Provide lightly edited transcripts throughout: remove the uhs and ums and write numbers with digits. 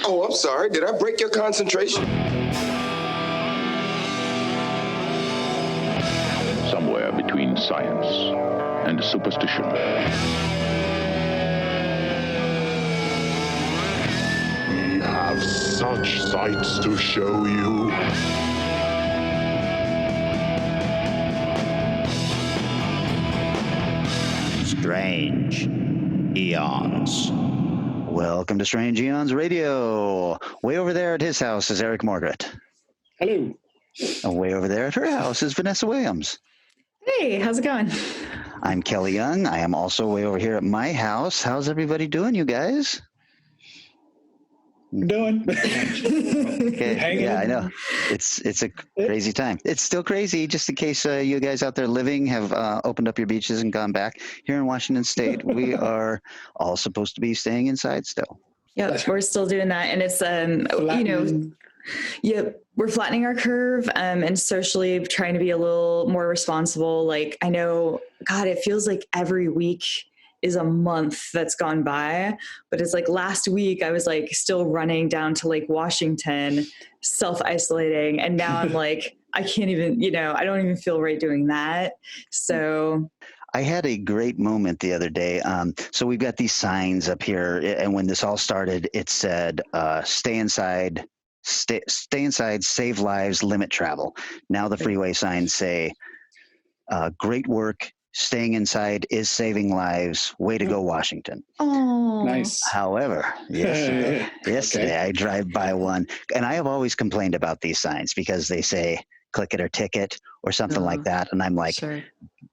Oh, I'm sorry. Did I break your concentration? Somewhere between science and superstition. We have such sights to show you. Strange Eons. Welcome to Strange Eons Radio. Way over there at his house is Eric Margaret. Hello. And way over there at her house is Vanessa Williams. Hey, how's it going? I'm Kelly Young. I am also way over here at my house. How's everybody doing, you guys? We're doing. Okay. Yeah, I know. It's a crazy time. It's still crazy, just in case you guys out there living have opened up your beaches and gone back. Here in Washington State, we are all supposed to be staying inside still. Yep, we're still doing that. And it's, we're flattening our curve and socially trying to be a little more responsible. Like, I know, God, it feels like every week is a month that's gone by, but it's like last week I was like still running down to Lake Washington, self-isolating. And now I'm like, I can't even, I don't even feel right doing that. So I had a great moment the other day. So we've got these signs up here, and when this all started, it said, stay inside, stay inside, save lives, limit travel. Now the freeway signs say, great work. Staying inside is saving lives. Way to go, Washington. Oh, nice. However, yesterday I drive by one, and I have always complained about these signs because they say click it or ticket or something like that. And I'm like,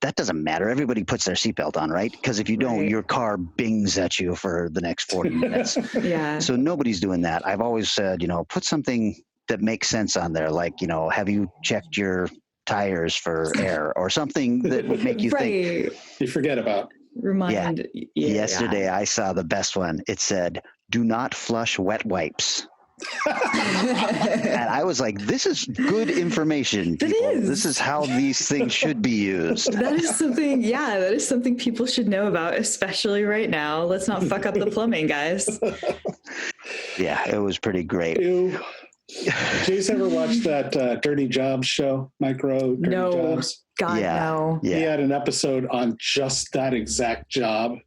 that doesn't matter. Everybody puts their seatbelt on, right? Because if you don't, your car bings at you for the next 40 minutes. Yeah. So nobody's doing that. I've always said, put something that makes sense on there. Like, have you checked your tires for air or something that would make you think. You forget about. Yesterday I saw the best one. It said, do not flush wet wipes. And I was like, this is good information, people. This is how these things should be used. That is something people should know about, especially right now. Let's not fuck up the plumbing, guys. Yeah, it was pretty great. Did you guys ever watch that Dirty Jobs show, Dirty Jobs? God, no. Yeah. He had an episode on just that exact job,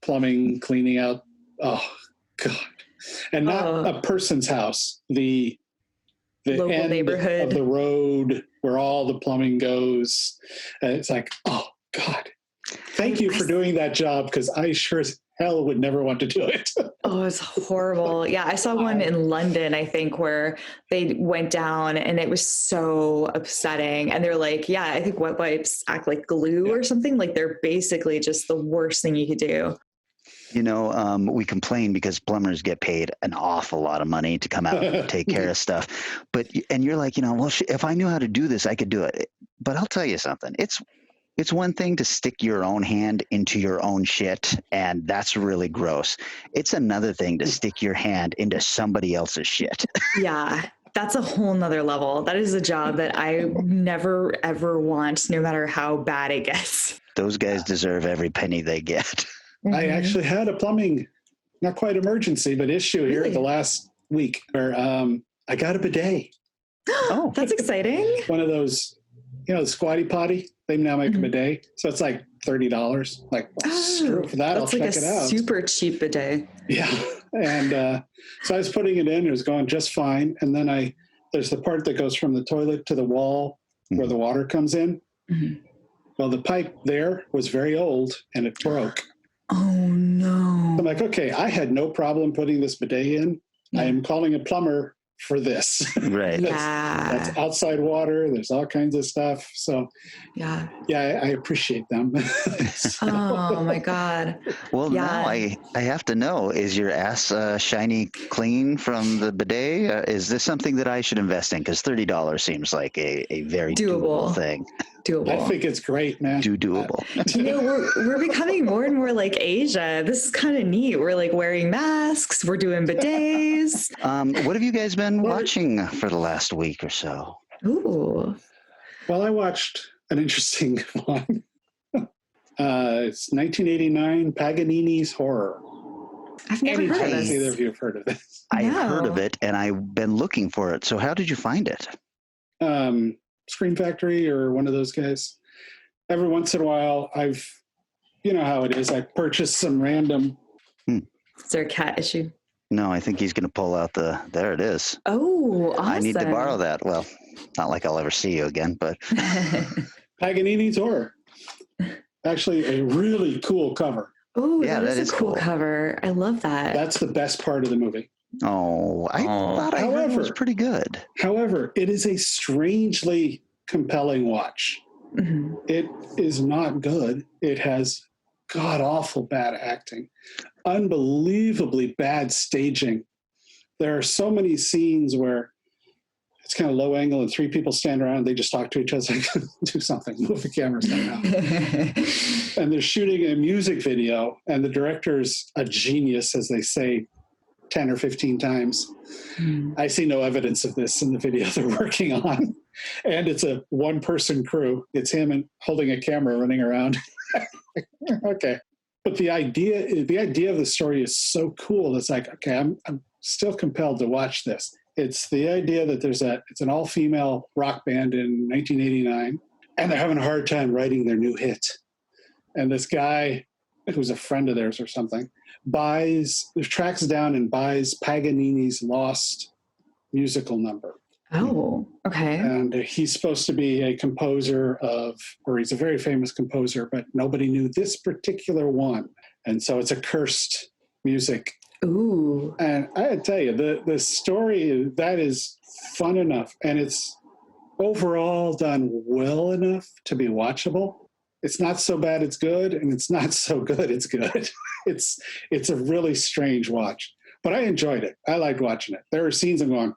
plumbing, cleaning out. Oh, God. And not a person's house, the local end neighborhood of the road where all the plumbing goes. And it's like, oh, God. Thank you for doing that job, because I sure as hell would never want to do it. Oh, it's horrible. Yeah, I saw one in London, I think, where they went down and it was so upsetting. And they're like, yeah, I think wet wipes act like glue or something. Like they're basically just the worst thing you could do. We complain because plumbers get paid an awful lot of money to come out and take care of stuff. And you're like, if I knew how to do this, I could do it. But I'll tell you something. It's one thing to stick your own hand into your own shit, and that's really gross. It's another thing to stick your hand into somebody else's shit. Yeah, that's a whole nother level. That is a job that I never, ever want, no matter how bad it gets. Those guys deserve every penny they get. Mm-hmm. I actually had a plumbing, not quite emergency, but issue here the last week where I got a bidet. Oh, that's exciting. One of those, the squatty potty. They now make a bidet. So it's like $30. Like, screw for that. I'll check it out. Super cheap bidet. Yeah. And so I was putting it in. It was going just fine. And then there's the part that goes from the toilet to the wall where the water comes in. Mm-hmm. Well, the pipe there was very old and it broke. Oh, no. I'm like, okay, I had no problem putting this bidet in. I am calling a plumber for this. Right. That's outside water. There's all kinds of stuff. So I appreciate them. Oh my God. Well, now I have to know, is your ass shiny clean from the bidet? Is this something that I should invest in? Because $30 seems like a very doable thing. Doable. I think it's great, man. Doable. We're becoming more and more like Asia. This is kind of neat. We're like wearing masks. We're doing bidets. What have you guys been watching for the last week or so? Ooh. Well, I watched an interesting one. It's 1989 Paganini's Horror. I've never heard of Anytime this. either of you have heard of this. I've heard No. of it, and I've been looking for it. So how did you find it? Screen Factory or one of those guys. Every once in a while, you know how it is. I purchase some random. Is there a cat issue? No, I think he's going to pull out there it is. Oh, awesome. I need to borrow that. Well, not like I'll ever see you again, but Paganini's Horror. Actually, a really cool cover. Oh, Yeah, that is a cool cool. cover. I love that. That's the best part of the movie. I thought I heard it was pretty good. However, it is a strangely compelling watch. Mhm. It is not good. It has god-awful bad acting, unbelievably bad staging. There are so many scenes where it's kind of low angle and three people stand around and they just talk to each other, like, do something, move the camera somehow. And they're shooting a music video, and the director's a genius, as they say 10 or 15 times. I see no evidence of this in the video they're working on. And it's a one-person crew. It's him and holding a camera running around. Okay. But the idea of the story is so cool. It's like, okay, I'm still compelled to watch this. It's the idea that it's an all-female rock band in 1989, and they're having a hard time writing their new hit. And this guy, who's a friend of theirs or something, tracks down and buys Paganini's lost musical number. Oh, okay. And he's supposed to be a composer he's a very famous composer, but nobody knew this particular one. And so it's a cursed music. Ooh. And I tell you, the story, that is fun enough, and it's overall done well enough to be watchable. It's not so bad it's good, and it's not so good it's good. It's a really strange watch. But I enjoyed it. I liked watching it. There were scenes I'm going,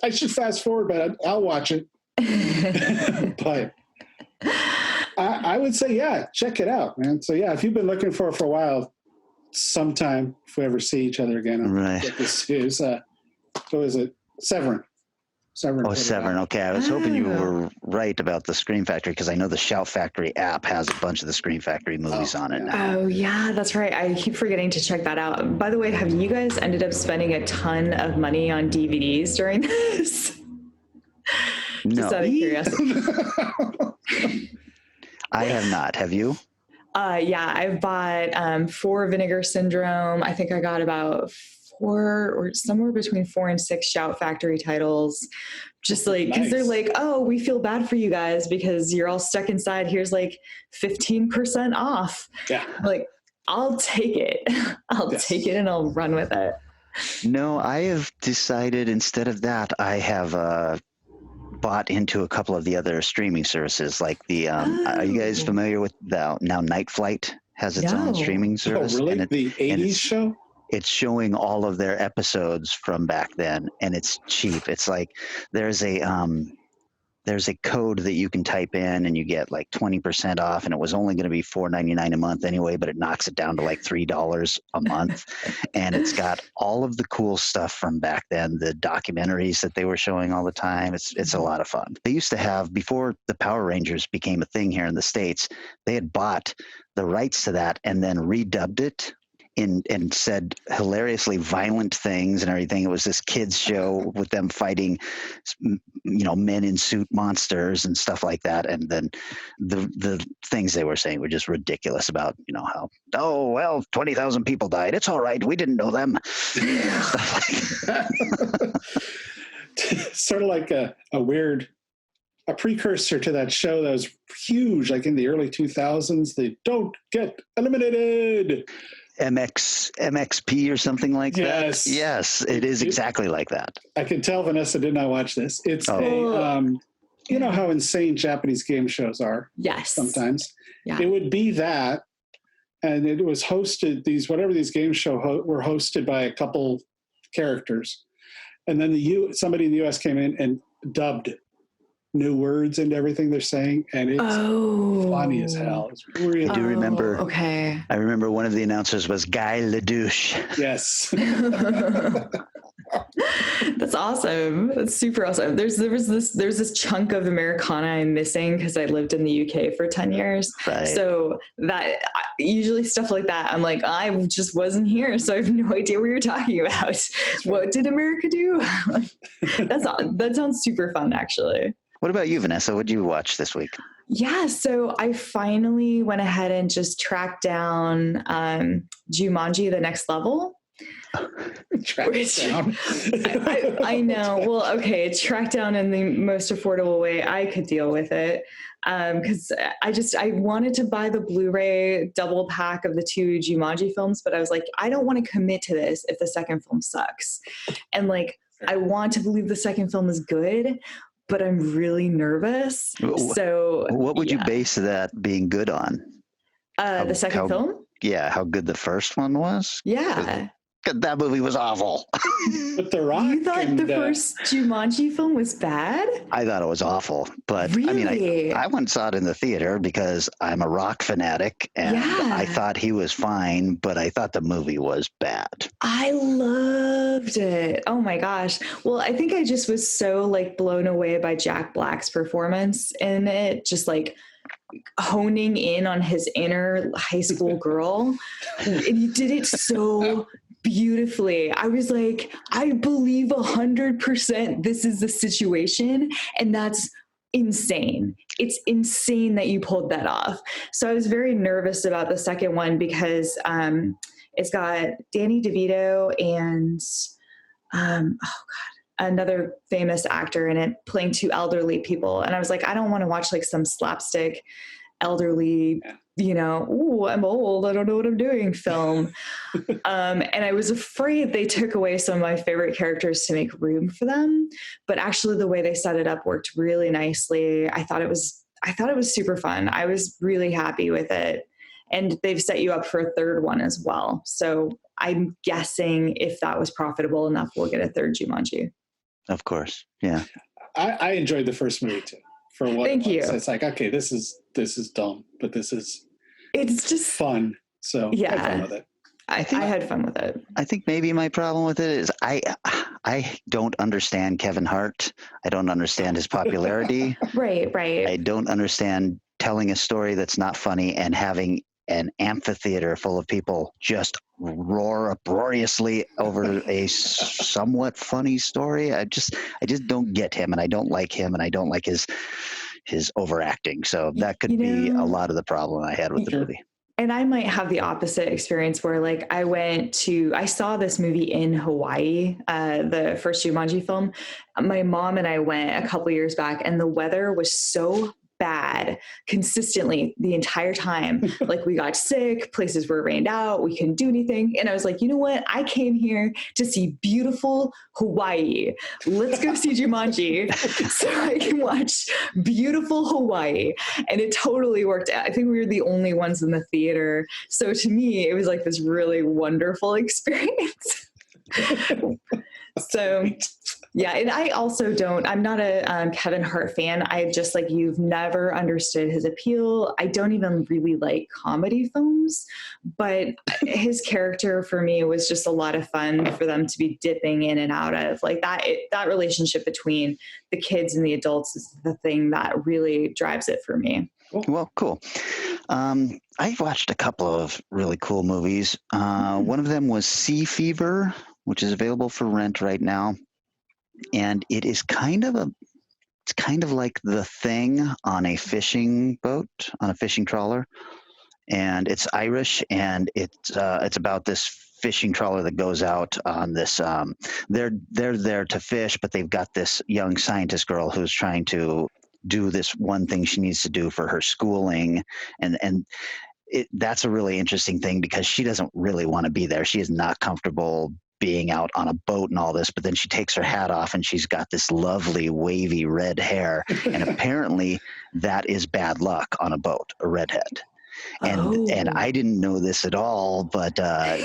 I should fast forward, but I'll watch it. But I would say, yeah, check it out, man. So yeah, if you've been looking for it for a while, sometime if we ever see each other again, Right. get this is what is it? Severn. Oh, Severn. Okay, I was hoping you were right about the Scream Factory, because I know the Shout Factory app has a bunch of the Scream Factory movies on it now. Oh, yeah, that's right. I keep forgetting to check that out. By the way, have you guys ended up spending a ton of money on DVDs during this? Just out of curiosity. I have not. Have you? Yeah, I've bought 4 Vinegar Syndrome. I think I got about 4 or somewhere between 4 and 6 Shout Factory titles. Just like, because they're like, oh, we feel bad for you guys because you're all stuck inside. Here's like 15% off. Yeah. Like, I'll take it. I'll take it and I'll run with it. No, I have decided instead of that, I have bought into a couple of the other streaming services, like the. Are you guys familiar with now Night Flight has its own streaming service? Oh, really? And The 80s show? It's showing all of their episodes from back then, and it's cheap. It's like there's a code that you can type in and you get like 20% off, and it was only going to be $4.99 a month anyway, but it knocks it down to like $3 a month. And it's got all of the cool stuff from back then, the documentaries that they were showing all the time. It's a lot of fun. They used to have, before the Power Rangers became a thing here in the States, they had bought the rights to that and then redubbed it and said hilariously violent things and everything. It was this kids show with them fighting, men in suit monsters and stuff like that. And then the things they were saying were just ridiculous about, how, 20,000 people died. It's all right. We didn't know them. Stuff like that. Sort of like a precursor to that show that was huge, like in the early 2000s, the Don't Get Eliminated. MXP or something like that. Yes, it is exactly like that. I can tell Vanessa did not watch this. It's you know how insane Japanese game shows are. Yes. Sometimes. Yeah. It would be that, and it was hosted, these game show were hosted by a couple characters. And then somebody in the US came in and dubbed new words into everything they're saying, and it's funny as hell. It's really I do remember. Okay. I remember one of the announcers was Guy Ledouche. Yes. That's awesome. That's super awesome. There's this chunk of Americana I'm missing because I lived in the UK for 10 years. Right. So that usually stuff like that, I'm like, I just wasn't here, so I have no idea what you're talking about. What did America do? That sounds super fun, actually. What about you, Vanessa? What did you watch this week? Yeah, so I finally went ahead and just tracked down Jumanji: The Next Level. Down. I know. Well, okay, track down in the most affordable way I could deal with it. Because I wanted to buy the Blu-ray double pack of the 2 Jumanji films, but I was like, I don't want to commit to this if the second film sucks. And like, I want to believe the second film is good, but I'm really nervous. So what would you base that being good on? The second film? Yeah, how good the first one was? Yeah. That movie was awful. But The Rock. You thought the first Jumanji film was bad? I thought it was awful, but Really? I mean, I went and saw it in the theater because I'm a rock fanatic, and I thought he was fine, but I thought the movie was bad. I loved it. Oh my gosh. Well, I think I just was so like blown away by Jack Black's performance in it, just like honing in on his inner high school girl. And he did it so beautifully. I was like, I believe 100% this is the situation. And that's insane. It's insane that you pulled that off. So I was very nervous about the second one because it's got Danny DeVito and another famous actor in it playing 2 elderly people. And I was like, I don't want to watch like some slapstick elderly, ooh, I'm old, I don't know what I'm doing film. And I was afraid they took away some of my favorite characters to make room for them. But actually the way they set it up worked really nicely. I thought it was super fun. I was really happy with it. And they've set you up for a third one as well. So I'm guessing if that was profitable enough, we'll get a third Jumanji. Of course. Yeah. I enjoyed the first movie too. For what Thank you. It's like, okay, this is dumb, but It's just fun. So yeah. I had fun with it. I had fun with it. I think maybe my problem with it is I don't understand Kevin Hart. I don't understand his popularity. Right. I don't understand telling a story that's not funny and having an amphitheater full of people just roar uproariously over a somewhat funny story. I just don't get him, and I don't like him, and I don't like his overacting. So that could be a lot of the problem I had with the movie. And I might have the opposite experience where like I saw this movie in Hawaii, the first Jumanji film. My mom and I went a couple years back, and the weather was so bad consistently the entire time. Like we got sick, places were rained out, we couldn't do anything. And I was like, you know what? I came here to see beautiful Hawaii. Let's go see Jumanji so I can watch beautiful Hawaii. And it totally worked out. I think we were the only ones in the theater. So to me, it was like this really wonderful experience. So yeah, and I also I'm not a Kevin Hart fan. I just like, you've never understood his appeal. I don't even really like comedy films, but his character for me was just a lot of fun for them to be dipping in and out of. Like that relationship between the kids and the adults is the thing that really drives it for me. Well, cool. I watched a couple of really cool movies. One of them was Sea Fever, which is available for rent right now. And it is kind of like The Thing on a fishing boat, on a fishing trawler. And it's Irish, and it's about this fishing trawler that goes out on this. They're there to fish, but they've got this young scientist girl who's trying to do this one thing she needs to do for her schooling, and that's a really interesting thing because she doesn't really want to be there. She is not comfortable being out on a boat and all this, but then she takes her hat off and she's got this lovely wavy red hair, and apparently that is bad luck on a boat, a redhead. And I didn't know this at all, but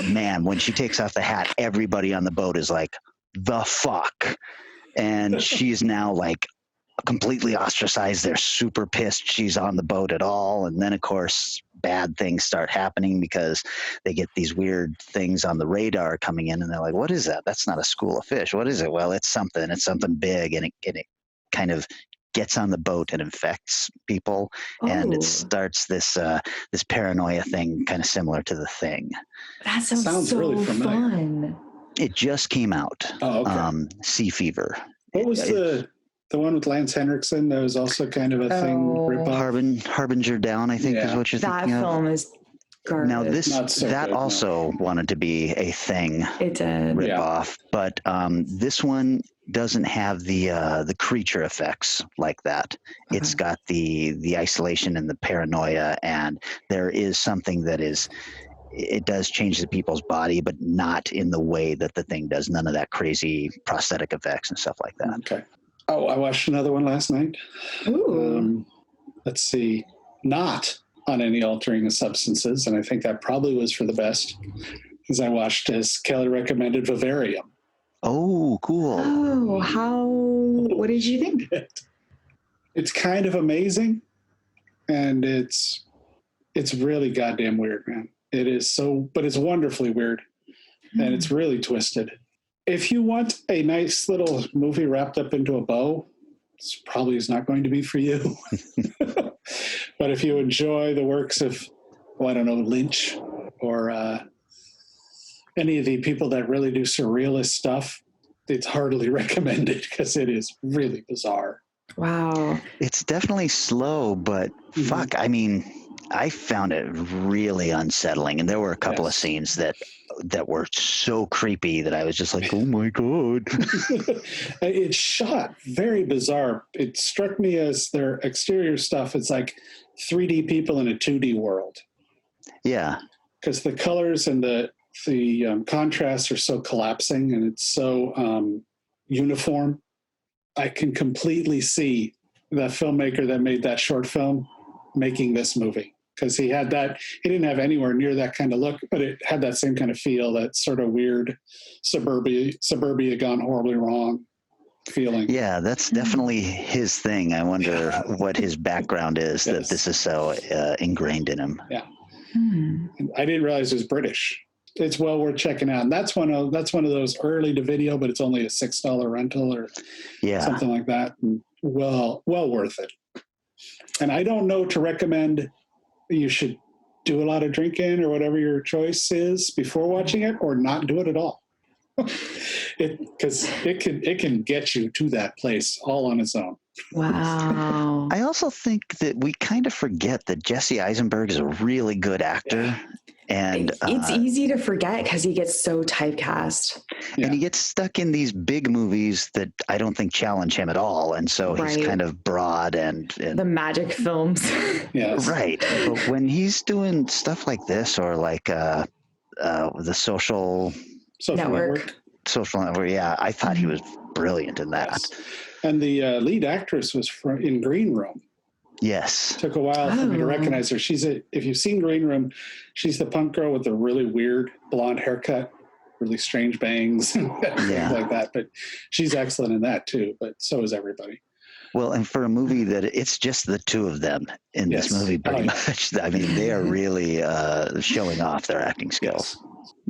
man, when she takes off the hat, everybody on the boat is like, the fuck. And she's now like completely ostracized. They're super pissed she's on the boat at all. And then, of course, bad things start happening because they get these weird things on the radar coming in, and they're like, what is that? That's not a school of fish. What is it? Well, it's something big, and it kind of gets on the boat and infects people, and it starts this this paranoia thing, kind of similar to The Thing. That sounds so really familiar. fun. It just came out. Oh, okay. Sea Fever. What was the one with Lance Henriksen? That was also kind of a thing. Ripoff. Harbinger Down, I think, is what you're thinking of. That film is garbage. Now that also wanted to be a Thing. It did. Ripoff, but this one doesn't have the creature effects like that. It's got the isolation and the paranoia, and there is something that is. It does change the people's body, but not in the way that The Thing does. None of that crazy prosthetic effects and stuff like that. Okay. Oh, I watched another one last night. Ooh. Let's see. Not on any altering of substances, and I think that probably was for the best, because I watched, as Kelly recommended, Vivarium. Oh, cool. Oh, what did you think? It's kind of amazing, and it's really goddamn weird, man. It is so, but it's wonderfully weird, and it's really twisted. If you want a nice little movie wrapped up into a bow, this probably is not going to be for you. But if you enjoy the works of, I don't know, Lynch or any of the people that really do surrealist stuff, it's heartily recommended, because it is really bizarre. Wow. It's definitely slow, but fuck, I mean, I found it really unsettling, and there were a couple of scenes that were so creepy that I was just like, oh my God. It's shot very bizarre. It struck me as their exterior stuff, it's like 3D people in a 2D world. Yeah. Because the colors and the contrasts are so collapsing, and it's so uniform. I can completely see the filmmaker that made that short film making this movie, because he didn't have anywhere near that kind of look, but it had that same kind of feel, that sort of weird suburbia gone horribly wrong feeling. Yeah, that's definitely his thing. I wonder what his background is, that this is so ingrained in him. Yeah. I didn't realize it was British. It's well worth checking out. And that's one of those early to video, but it's only a $6 rental or something like that. And well worth it. And I don't know to recommend you should do a lot of drinking or whatever your choice is before watching it, or not do it at all. Because it can get you to that place all on its own. Wow. I also think that we kind of forget that Jesse Eisenberg is a really good actor. Yeah. And it's easy to forget because he gets so typecast. And he gets stuck in these big movies that I don't think challenge him at all. And so he's kind of broad and the magic films. Yes. Right. But when he's doing stuff like this, or like the social network. Social network, I thought he was brilliant in that. Yes. And the lead actress was in Green Room. Yes. Took a while for me to recognize her. If you've seen Green Room, she's the punk girl with the really weird blonde haircut, really strange bangs, and things like that. But she's excellent in that too. But so is everybody. Well, and for a movie that it's just the two of them in this movie, pretty much. I mean, they are really showing off their acting skills.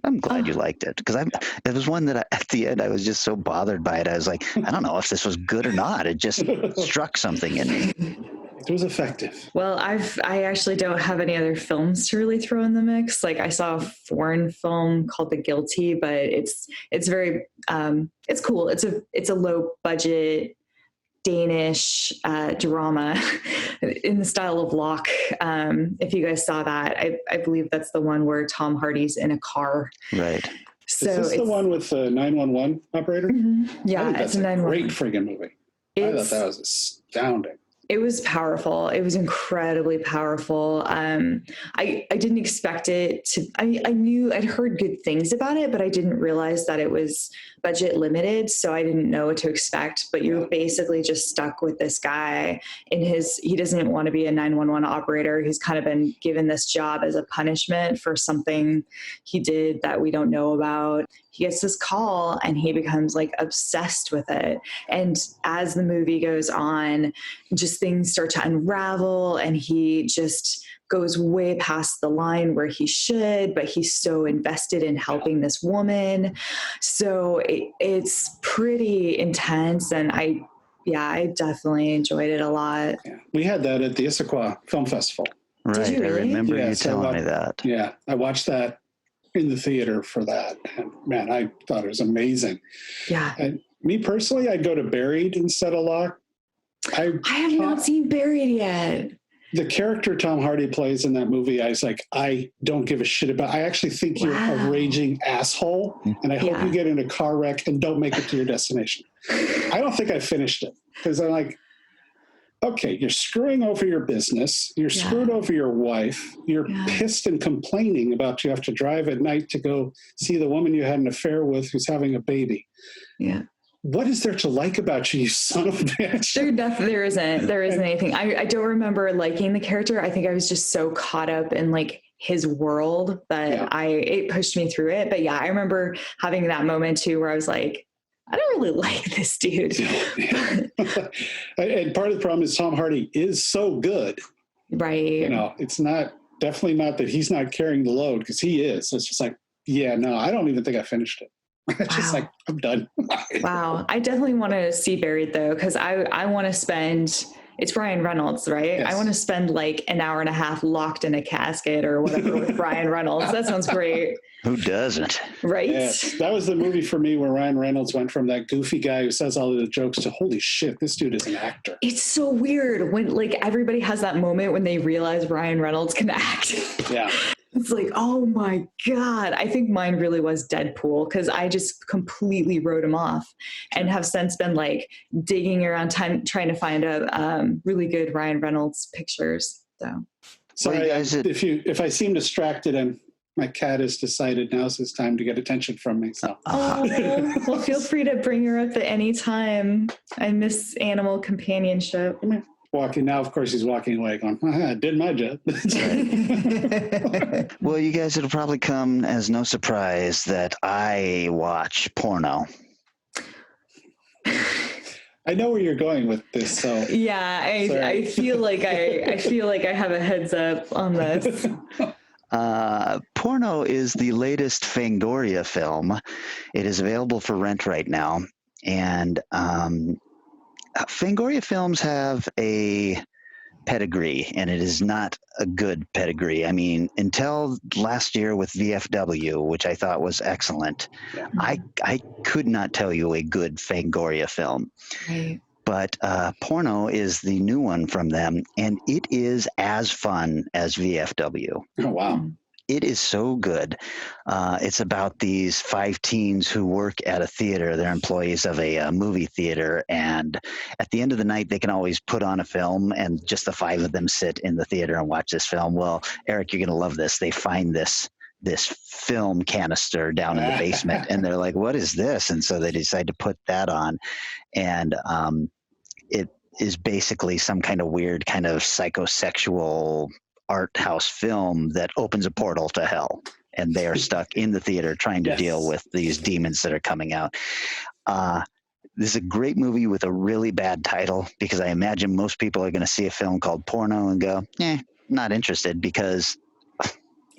I'm glad you liked it, because it was one that at the end I was just so bothered by it. I was like, I don't know if this was good or not. It just struck something in me. It was effective. Well, I actually don't have any other films to really throw in the mix. Like, I saw a foreign film called The Guilty, but it's very it's cool. It's a low budget Danish drama in the style of Locke. If you guys saw that, I believe that's the one where Tom Hardy's in a car. Right. So is this the one with the 911 operator? Mm-hmm. Yeah, it's a great friggin' movie. I thought that was astounding. It was powerful. It was incredibly powerful. I didn't expect it to, I knew I'd heard good things about it, but I didn't realize that it was budget limited. So I didn't know what to expect, but you're basically just stuck with this guy he doesn't want to be a 911 operator. He's kind of been given this job as a punishment for something he did that we don't know about. He gets this call and he becomes like obsessed with it. And as the movie goes on, just things start to unravel and he just goes way past the line where he should, but he's so invested in helping this woman. So it's pretty intense. And I definitely enjoyed it a lot. Yeah. We had that at the Issaquah Film Festival. Right. Did you really? I remember you telling me that. Yeah. I watched that in the theater for that. And man, I thought it was amazing. Yeah. And me personally, I'd go to Buried instead of Locked. I have not seen Buried yet. The character Tom Hardy plays in that movie, I was like, I don't give a shit about. I actually think you're a raging asshole, and I hope you get in a car wreck and don't make it to your destination. I don't think I finished it because I'm like, okay, you're screwing over your business. You're screwed over your wife. You're pissed and complaining about you have to drive at night to go see the woman you had an affair with who's having a baby. Yeah. What is there to like about you, you son of a bitch? There isn't anything. I don't remember liking the character. I think I was just so caught up in like his world that it pushed me through it. But yeah, I remember having that moment too, where I was like, I don't really like this dude. And part of the problem is Tom Hardy is so good. Right. You know, it's definitely not that he's not carrying the load, because he is. It's just like, I don't even think I finished it. It's just like, I'm done. Wow. I definitely want to see Buried though, because I want to spend, it's Ryan Reynolds, right? Yes. I want to spend like an hour and a half locked in a casket or whatever with Ryan Reynolds. That sounds great. Who doesn't? Right? Yes. That was the movie for me where Ryan Reynolds went from that goofy guy who says all of the jokes to, holy shit, this dude is an actor. It's so weird when like everybody has that moment when they realize Ryan Reynolds can act. Yeah. It's like, oh my God. I think mine really was Deadpool because I just completely wrote him off and have since been like digging around trying to find a really good Ryan Reynolds pictures. So sorry, if I seem distracted, and my cat has decided now's his time to get attention from me. So. Well, feel free to bring her up at any time. I miss animal companionship. Walking now, of course, he's walking away going, I did my job. Well, you guys, it'll probably come as no surprise that I watch porno. I know where you're going with this, so yeah, I feel like I have a heads up on this. Porno is the latest Fangoria film. It is available for rent right now, and Fangoria films have a pedigree, and it is not a good pedigree. I mean, until last year with VFW, which I thought was excellent, I could not tell you a good Fangoria film. Right. But Porno is the new one from them, and it is as fun as VFW. Oh, wow. It is so good. It's about these 5 teens who work at a theater. They're employees of a movie theater. And at the end of the night, they can always put on a film, and just the 5 of them sit in the theater and watch this film. Well, Eric, you're going to love this. They find this film canister down in the basement, and they're like, what is this? And so they decide to put that on. And it is basically some kind of weird kind of psychosexual art house film that opens a portal to hell, and they are stuck in the theater trying to deal with these demons that are coming out. This is a great movie with a really bad title, because I imagine most people are going to see a film called Porno and go, not interested, because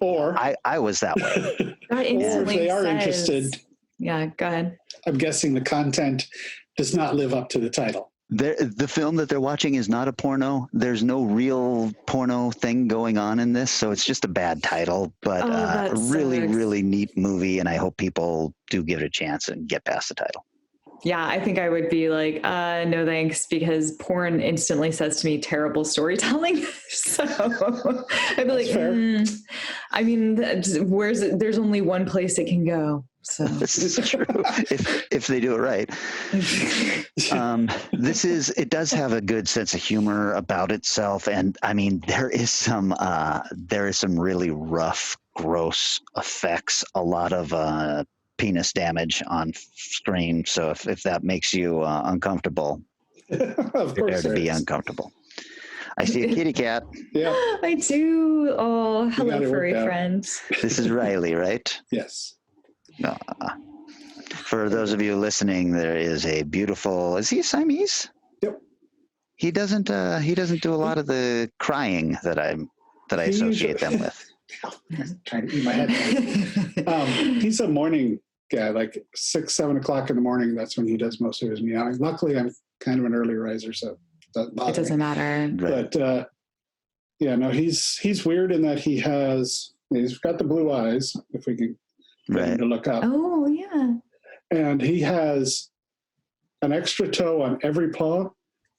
I was that way. Or if they are interested, go ahead. I'm guessing the content does not live up to the title. The film that they're watching is not a porno. There's no real porno thing going on in this, so it's just a bad title, but a really, really neat movie, and I hope people do give it a chance and get past the title. Yeah, I think I would be like, no thanks, because porn instantly says to me terrible storytelling. So I'd be like, I mean, there's only one place it can go. So This is true if they do it right. It does have a good sense of humor about itself, and I mean there is some really rough, gross effects. A lot of penis damage on screen. So if that makes you uncomfortable, Of prepare course to be there is. uncomfortable. I see a kitty cat. Yeah. I do. Oh, hello, got it furry worked out. friends. This is Riley, right? Yes. For those of you listening, there is a beautiful. Is he a Siamese? Yep. He doesn't do a lot of the crying that I He associate usually- them with. Trying to eat my head. He's a morning guy, like 6, 7 o'clock in the morning. That's when he does most of his meowing. Luckily, I'm kind of an early riser, so it doesn't bother It doesn't me. matter. Right. But yeah, no, he's weird in that he's got the blue eyes. If we can get him Right. to look up, Oh, yeah. and he has an extra toe on every paw,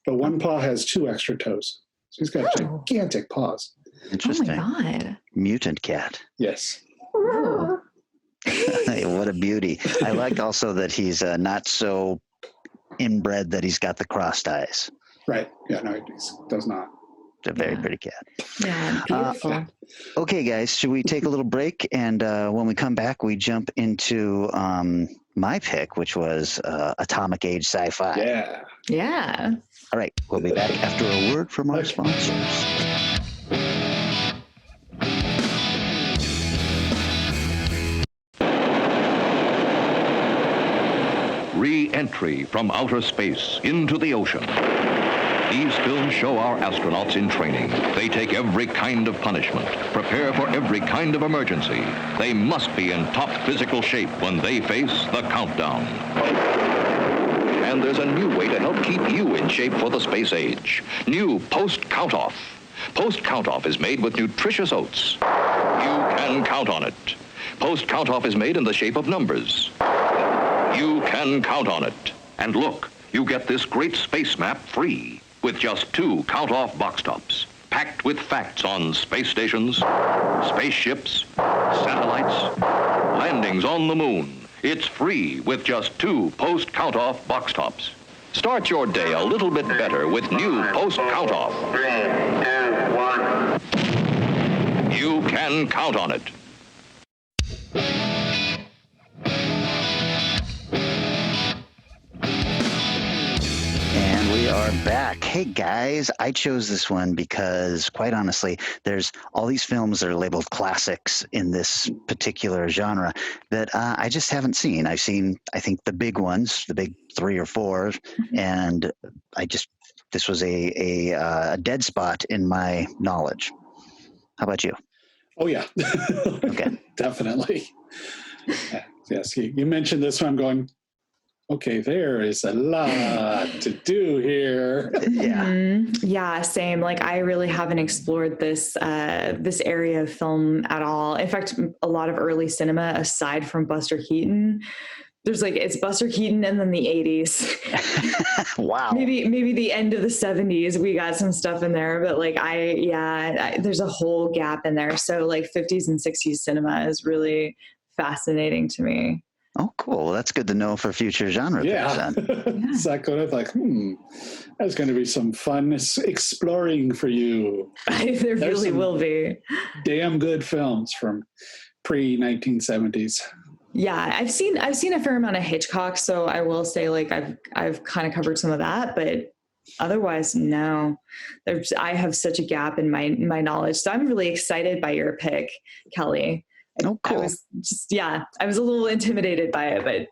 but one paw has 2 extra toes. So he's got Oh. gigantic paws. Interesting. Oh, my God. Mutant cat. Yes. Ooh. Hey, what a beauty. I like also that he's not so inbred that he's got the crossed eyes. Right. Yeah, no, he does not. It's a very Yeah. pretty cat. Yeah, beautiful. Okay, guys, should we take a little break? And when we come back, we jump into my pick, which was Atomic Age Sci-Fi. Yeah. Yeah. All right, we'll be back after a word from our sponsors. Re-entry from outer space into the ocean. These films show our astronauts in training. They take every kind of punishment, prepare for every kind of emergency. They must be in top physical shape when they face the countdown. And there's a new way to help keep you in shape for the space age. New Post-Count-Off. Post-Count-Off is made with nutritious oats. You can count on it. Post-Count-Off is made in the shape of numbers. You can count on it. And look, you get this great space map free with just 2 count-off box tops, packed with facts on space stations, spaceships, satellites, landings on the moon. It's free with just 2 post-count-off box tops. Start your day a little bit better with new post-count-off. 3, 2, 1. You can count on it. And we are back. Hey guys, I chose this one because, quite honestly, there's all these films that are labeled classics in this particular genre that I just haven't seen. I've seen, I think, the big ones, the big 3 or 4, and this was a dead spot in my knowledge. How about you? Oh, yeah. Okay. Definitely. Yes, you mentioned this one. I'm going, okay, there is a lot to do here. Yeah. Yeah, same. Like I really haven't explored this this area of film at all. In fact, a lot of early cinema, aside from Buster Keaton, there's like it's Buster Keaton and then the 80s. Wow. Maybe the end of the 70s we got some stuff in there, but like there's a whole gap in there. So like 50s and 60s cinema is really fascinating to me. Oh, cool. Well, that's good to know for future genre picks Yeah. then. Exactly. I was like, that's going to be some fun exploring for you. There really some- will be. Damn good films from pre-1970s. Yeah, I've seen a fair amount of Hitchcock, so I will say like I've kind of covered some of that, but otherwise no. I have such a gap in my knowledge. So I'm really excited by your pick, Kelly. Oh, cool. I was a little intimidated by it, but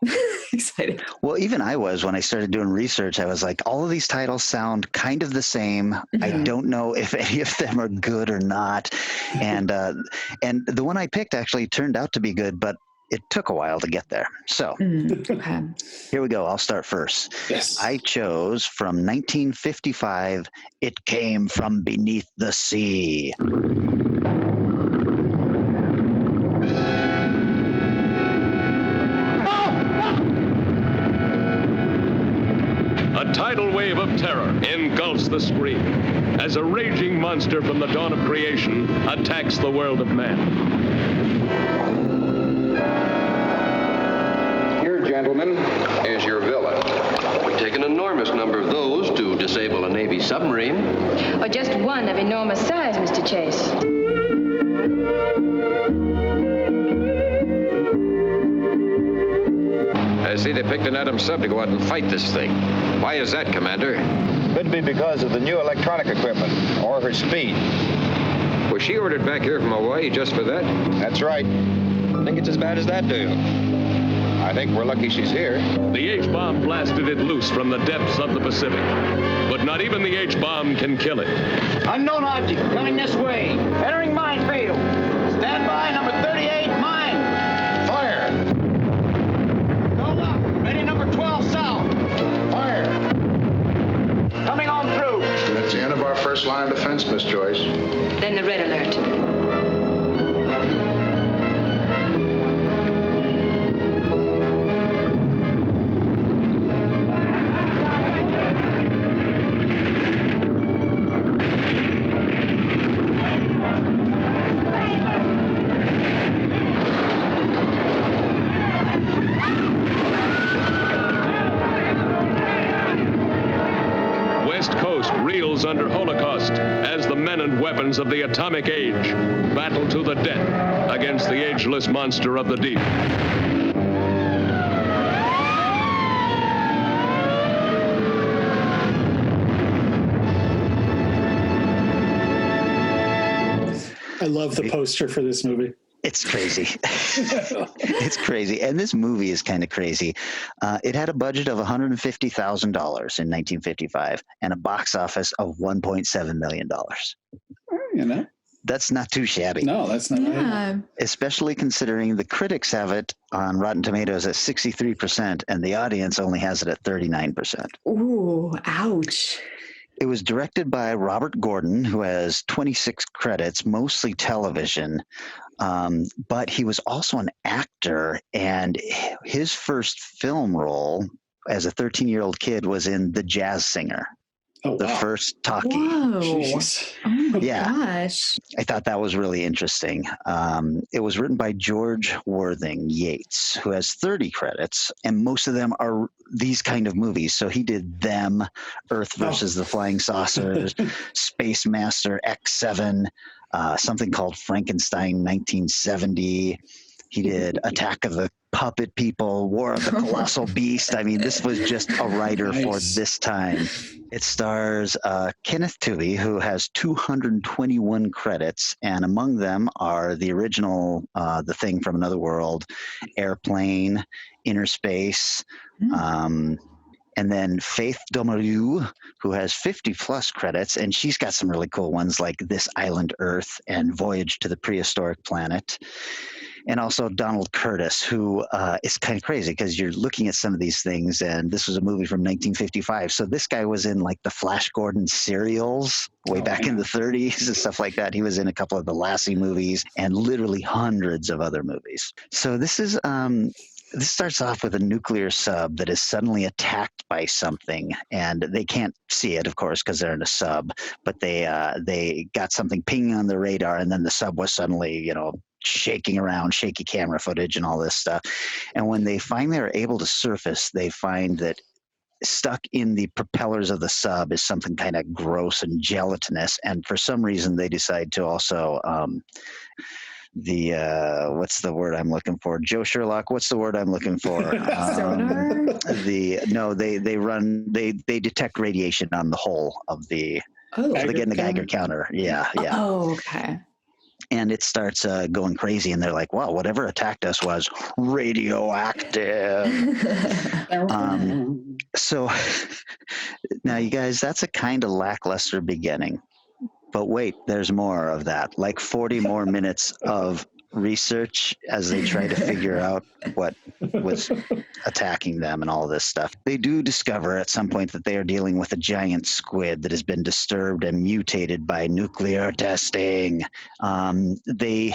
excited. Well, even I was when I started doing research. I was like, all of these titles sound kind of the same. I don't know if any of them are good or not. And the one I picked actually turned out to be good, but it took a while to get there. So Okay. here we go. I'll start first. Yes. I chose from 1955, It Came From Beneath the Sea. A tidal wave of terror engulfs the screen as a raging monster from the dawn of creation attacks the world of man. gentlemen, is your villain. It would take an enormous number of those to disable a Navy submarine. Or just one of enormous size, Mr. Chase. I see they picked an atom sub to go out and fight this thing. Why is that, Commander? Could be because of the new electronic equipment, or her speed. Was she ordered back here from Hawaii just for that? That's right. Think it's as bad as that, do you? I think we're lucky she's here. The H-bomb blasted it loose from the depths of the Pacific. But not even the H-bomb can kill it. Unknown object coming this way. Entering minefield. Stand by, number 38, mine. Fire! Go up. Ready, number 12, south. Fire! Coming on through. That's the end of our first line of defense, Miss Joyce. Then the red alert. West Coast reels under Holocaust as the men and weapons of the Atomic Age battle to the death against the ageless monster of the deep. I love the poster for this movie. It's crazy. It's crazy. And this movie is kind of crazy. It had a budget of $150,000 in 1955 and a box office of $1.7 million. You know, that's not too shabby. No, that's not. Yeah. Especially considering the critics have it on Rotten Tomatoes at 63% and the audience only has it at 39%. Ooh, ouch. It was directed by Robert Gordon, who has 26 credits, mostly television. But he was also an actor, and his first film role as a 13-year-old kid was in The Jazz Singer, the first talkie. Whoa. Jeez. Oh my Yeah. gosh. I thought that was really interesting. It was written by George Worthing Yates, who has 30 credits, and most of them are these kind of movies. So he did Them, Earth versus the Flying Saucers, Space Master X7, something called Frankenstein 1970. He did Attack of the Puppet People, War of the Colossal Beast. I mean, this was just a writer for this time. It stars Kenneth Tubby, who has 221 credits, and among them are the original The Thing from Another World, Airplane, Inner Space, and then Faith Domergue, who has 50 plus credits, and she's got some really cool ones like This Island Earth and Voyage to the Prehistoric Planet. And also Donald Curtis, who is kind of crazy because you're looking at some of these things, and this was a movie from 1955. So this guy was in like the Flash Gordon serials way back in the 30s and stuff like that. He was in a couple of the Lassie movies and literally hundreds of other movies. So this is this starts off with a nuclear sub that is suddenly attacked by something, and they can't see it, of course, because they're in a sub. But they got something pinging on the radar, and then the sub was suddenly, shaking around, shaky camera footage and all this stuff. And when they finally are able to surface, they find that stuck in the propellers of the sub is something kind of gross and gelatinous. And for some reason, they decide to also what's the word I'm looking for? Joe Sherlock, what's the word I'm looking for? Sonar? They detect radiation on the whole of the so they get in the Geiger counter. Yeah. Oh, okay. And it starts going crazy, and they're like, wow, whatever attacked us was radioactive. So now, you guys, that's a kind of lackluster beginning. But wait, there's more of that, like 40 more minutes of research as they try to figure out what was attacking them and all this stuff. They do discover at some point that they are dealing with a giant squid that has been disturbed and mutated by nuclear testing. The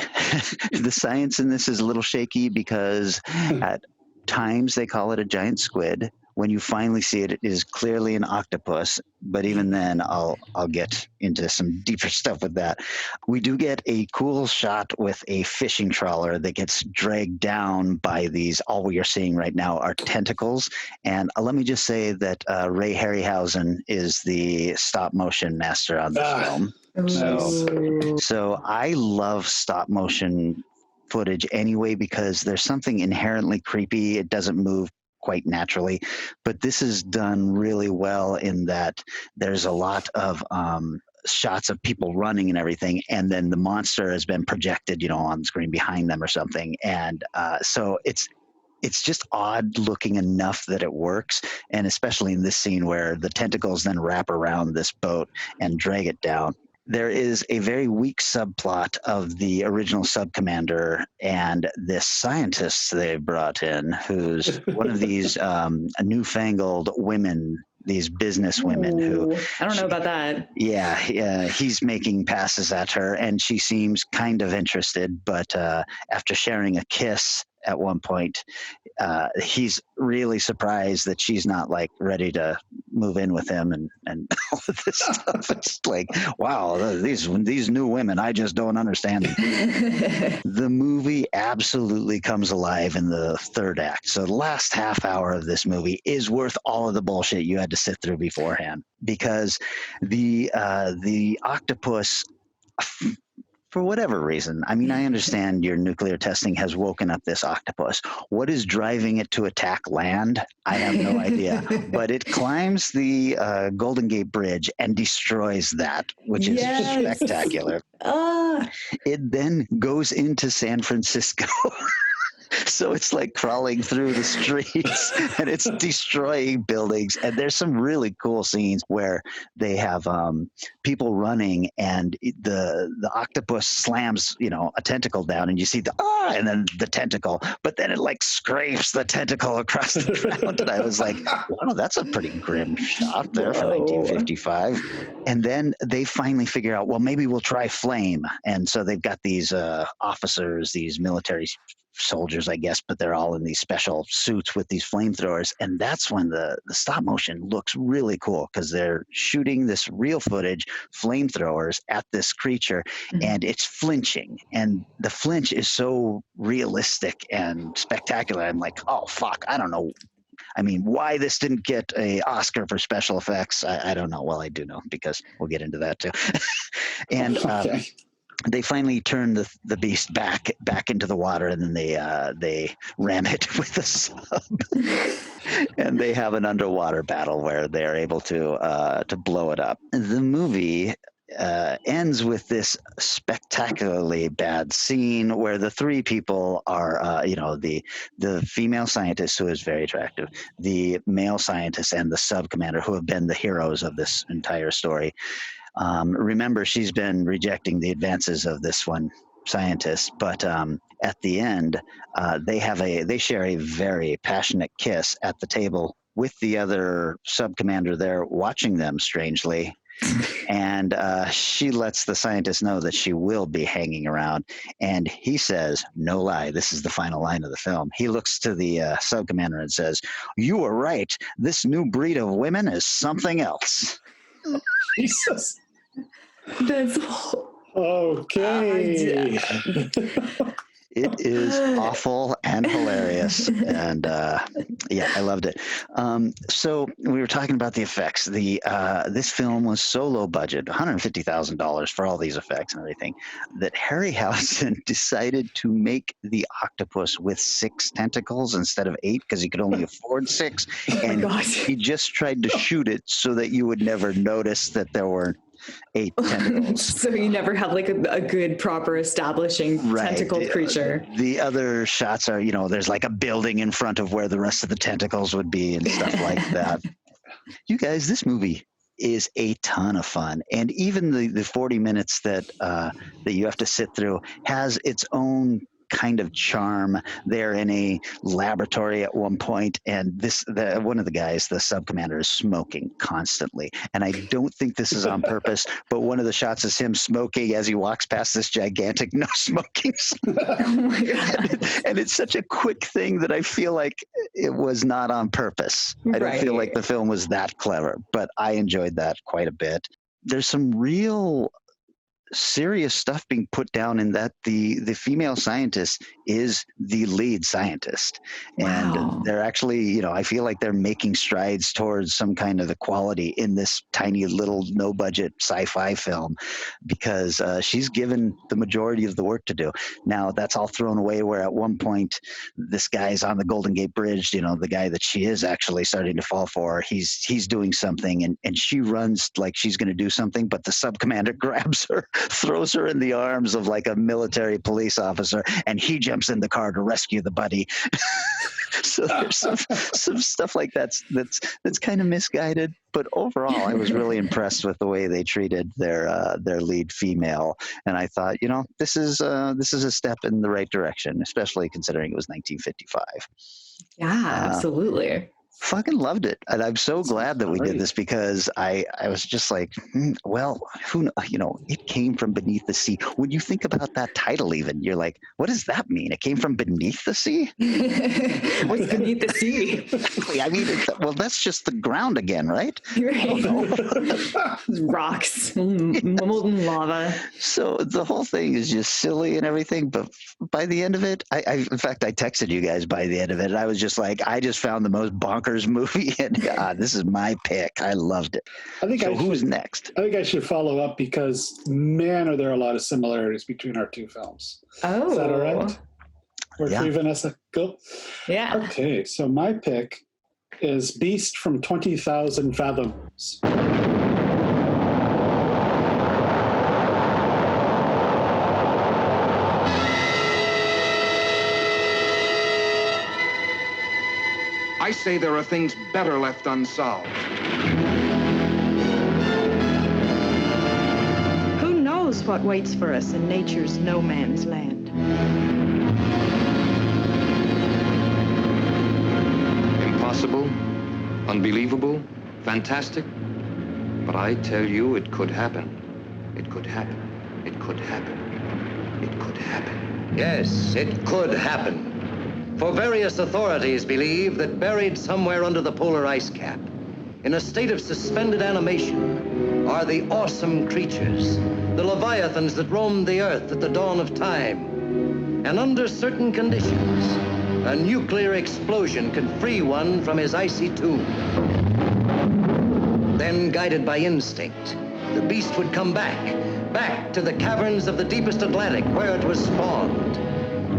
science in this is a little shaky because at times they call it a giant squid. when you finally see it, it is clearly an octopus. But even then, I'll get into some deeper stuff with that. We do get a cool shot with a fishing trawler that gets dragged down by these. All we are seeing right now are tentacles. And let me just say that Ray Harryhausen is the stop motion master on this film. So I love stop motion footage anyway, because there's something inherently creepy. It doesn't move quite naturally, but this is done really well in that there's a lot of shots of people running and everything, and then the monster has been projected, on the screen behind them or something, and so it's just odd looking enough that it works, and especially in this scene where the tentacles then wrap around this boat and drag it down. There is a very weak subplot of the original sub-commander and this scientist they brought in, who's one of these newfangled women, these business women who... I don't know about that. Yeah, he's making passes at her, and she seems kind of interested, but after sharing a kiss at one point, he's really surprised that she's not like ready to move in with him and all of this stuff. It's like, wow, these new women, I just don't understand them. The movie absolutely comes alive in the third act. So the last half hour of this movie is worth all of the bullshit you had to sit through beforehand, because the octopus, for whatever reason, I mean, I understand your nuclear testing has woken up this octopus. What is driving it to attack land? I have no idea. But it climbs the Golden Gate Bridge and destroys that, which is spectacular. It then goes into San Francisco. So it's like crawling through the streets and it's destroying buildings. And there's some really cool scenes where they have people running and the octopus slams, a tentacle down, and you see and then the tentacle, but then it like scrapes the tentacle across the ground. And I was like, wow, that's a pretty grim shot there for 1955. And then they finally figure out, well, maybe we'll try flame. And so they've got these officers, these military soldiers, I guess, but they're all in these special suits with these flamethrowers. And that's when the stop motion looks really cool, because they're shooting this real footage, flamethrowers at this creature, and it's flinching. And the flinch is so realistic and spectacular. I'm like, oh, fuck, I don't know. I mean, why this didn't get an Oscar for special effects, I don't know. Well, I do know, because we'll get into that too. And they finally turn the beast back into the water, and then they ram it with a sub, and they have an underwater battle where they are able to blow it up. The movie ends with this spectacularly bad scene where the three people are, the female scientist, who is very attractive, the male scientist, and the sub-commander, who have been the heroes of this entire story. Remember, she's been rejecting the advances of this one scientist, but at the end, they share a very passionate kiss at the table with the other sub-commander there watching them strangely. And she lets the scientist know that she will be hanging around. And he says, no lie, this is the final line of the film. He looks to the sub-commander and says, "You were right. This new breed of women is something else." Jesus. That's okay. It is awful and hilarious, and I loved it. So we were talking about the effects. This film was so low budget, $150,000 for all these effects and everything, that Harryhausen decided to make the octopus with 6 tentacles instead of 8, because he could only afford 6, and he just tried to shoot it so that you would never notice that there were 8 tentacles. So you never have like a good, proper establishing tentacled creature. The other shots are, there's like a building in front of where the rest of the tentacles would be and stuff like that. You guys, this movie is a ton of fun. And even the 40 minutes that you have to sit through has its own kind of charm. They're in a laboratory at one point, and one of the guys, the sub commander, is smoking constantly. And I don't think this is on purpose, but one of the shots is him smoking as he walks past this gigantic no smoking sign. Oh my God. And it's such a quick thing that I feel like it was not on purpose. I don't feel like the film was that clever, but I enjoyed that quite a bit. There's some real serious stuff being put down in that the female scientist is the lead scientist. Wow. And they're actually, I feel like they're making strides towards some kind of equality in this tiny little no budget sci-fi film, because she's given the majority of the work to do. Now that's all thrown away where at one point this guy's on the Golden Gate Bridge, the guy that she is actually starting to fall for, he's doing something, and she runs like she's going to do something, but the sub commander grabs her, throws her in the arms of like a military police officer, and he jumps in the car to rescue the buddy. So there's some stuff like that's kind of misguided, but overall I was really impressed with the way they treated their lead female, and I thought, this is a step in the right direction, especially considering it was 1955. Yeah, absolutely. Fucking loved it, and I'm so glad that we did this, because I was just like, well, it came from beneath the sea. When you think about that title, even you're like, what does that mean? It came from beneath the sea. What's beneath the sea? I mean, that's just the ground again, right? Rocks, molten lava. So the whole thing is just silly and everything, but by the end of it, in fact, I texted you guys by the end of it, and I was just like, I just found the most bonkers movie, and this is my pick. I loved it. Who's next? I think I should follow up, because man, are there a lot of similarities between our two films. Oh, is that all right? Work for you, Vanessa? Cool. Yeah. Okay, so my pick is Beast from 20,000 Fathoms. I say there are things better left unsolved. Who knows what waits for us in nature's no man's land? Impossible, unbelievable, fantastic. But I tell you, it could happen. It could happen. It could happen. It could happen. Yes, it could happen. For various authorities believe that buried somewhere under the polar ice cap, in a state of suspended animation, are the awesome creatures, the leviathans that roamed the earth at the dawn of time. And under certain conditions, a nuclear explosion could free one from his icy tomb. Then, guided by instinct, the beast would come back to the caverns of the deepest Atlantic where it was spawned.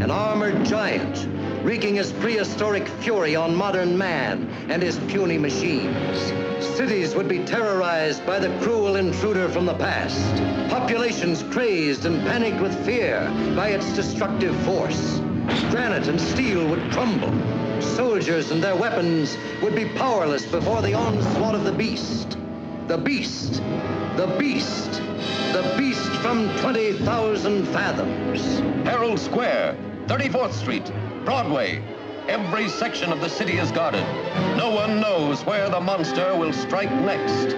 An armored giant, wreaking his prehistoric fury on modern man and his puny machines. Cities would be terrorized by the cruel intruder from the past. Populations crazed and panicked with fear by its destructive force. Granite and steel would crumble. Soldiers and their weapons would be powerless before the onslaught of the beast. The beast. The beast. The beast from 20,000 fathoms. Herald Square, 34th Street, Broadway. Every section of the city is guarded. No one knows where the monster will strike next.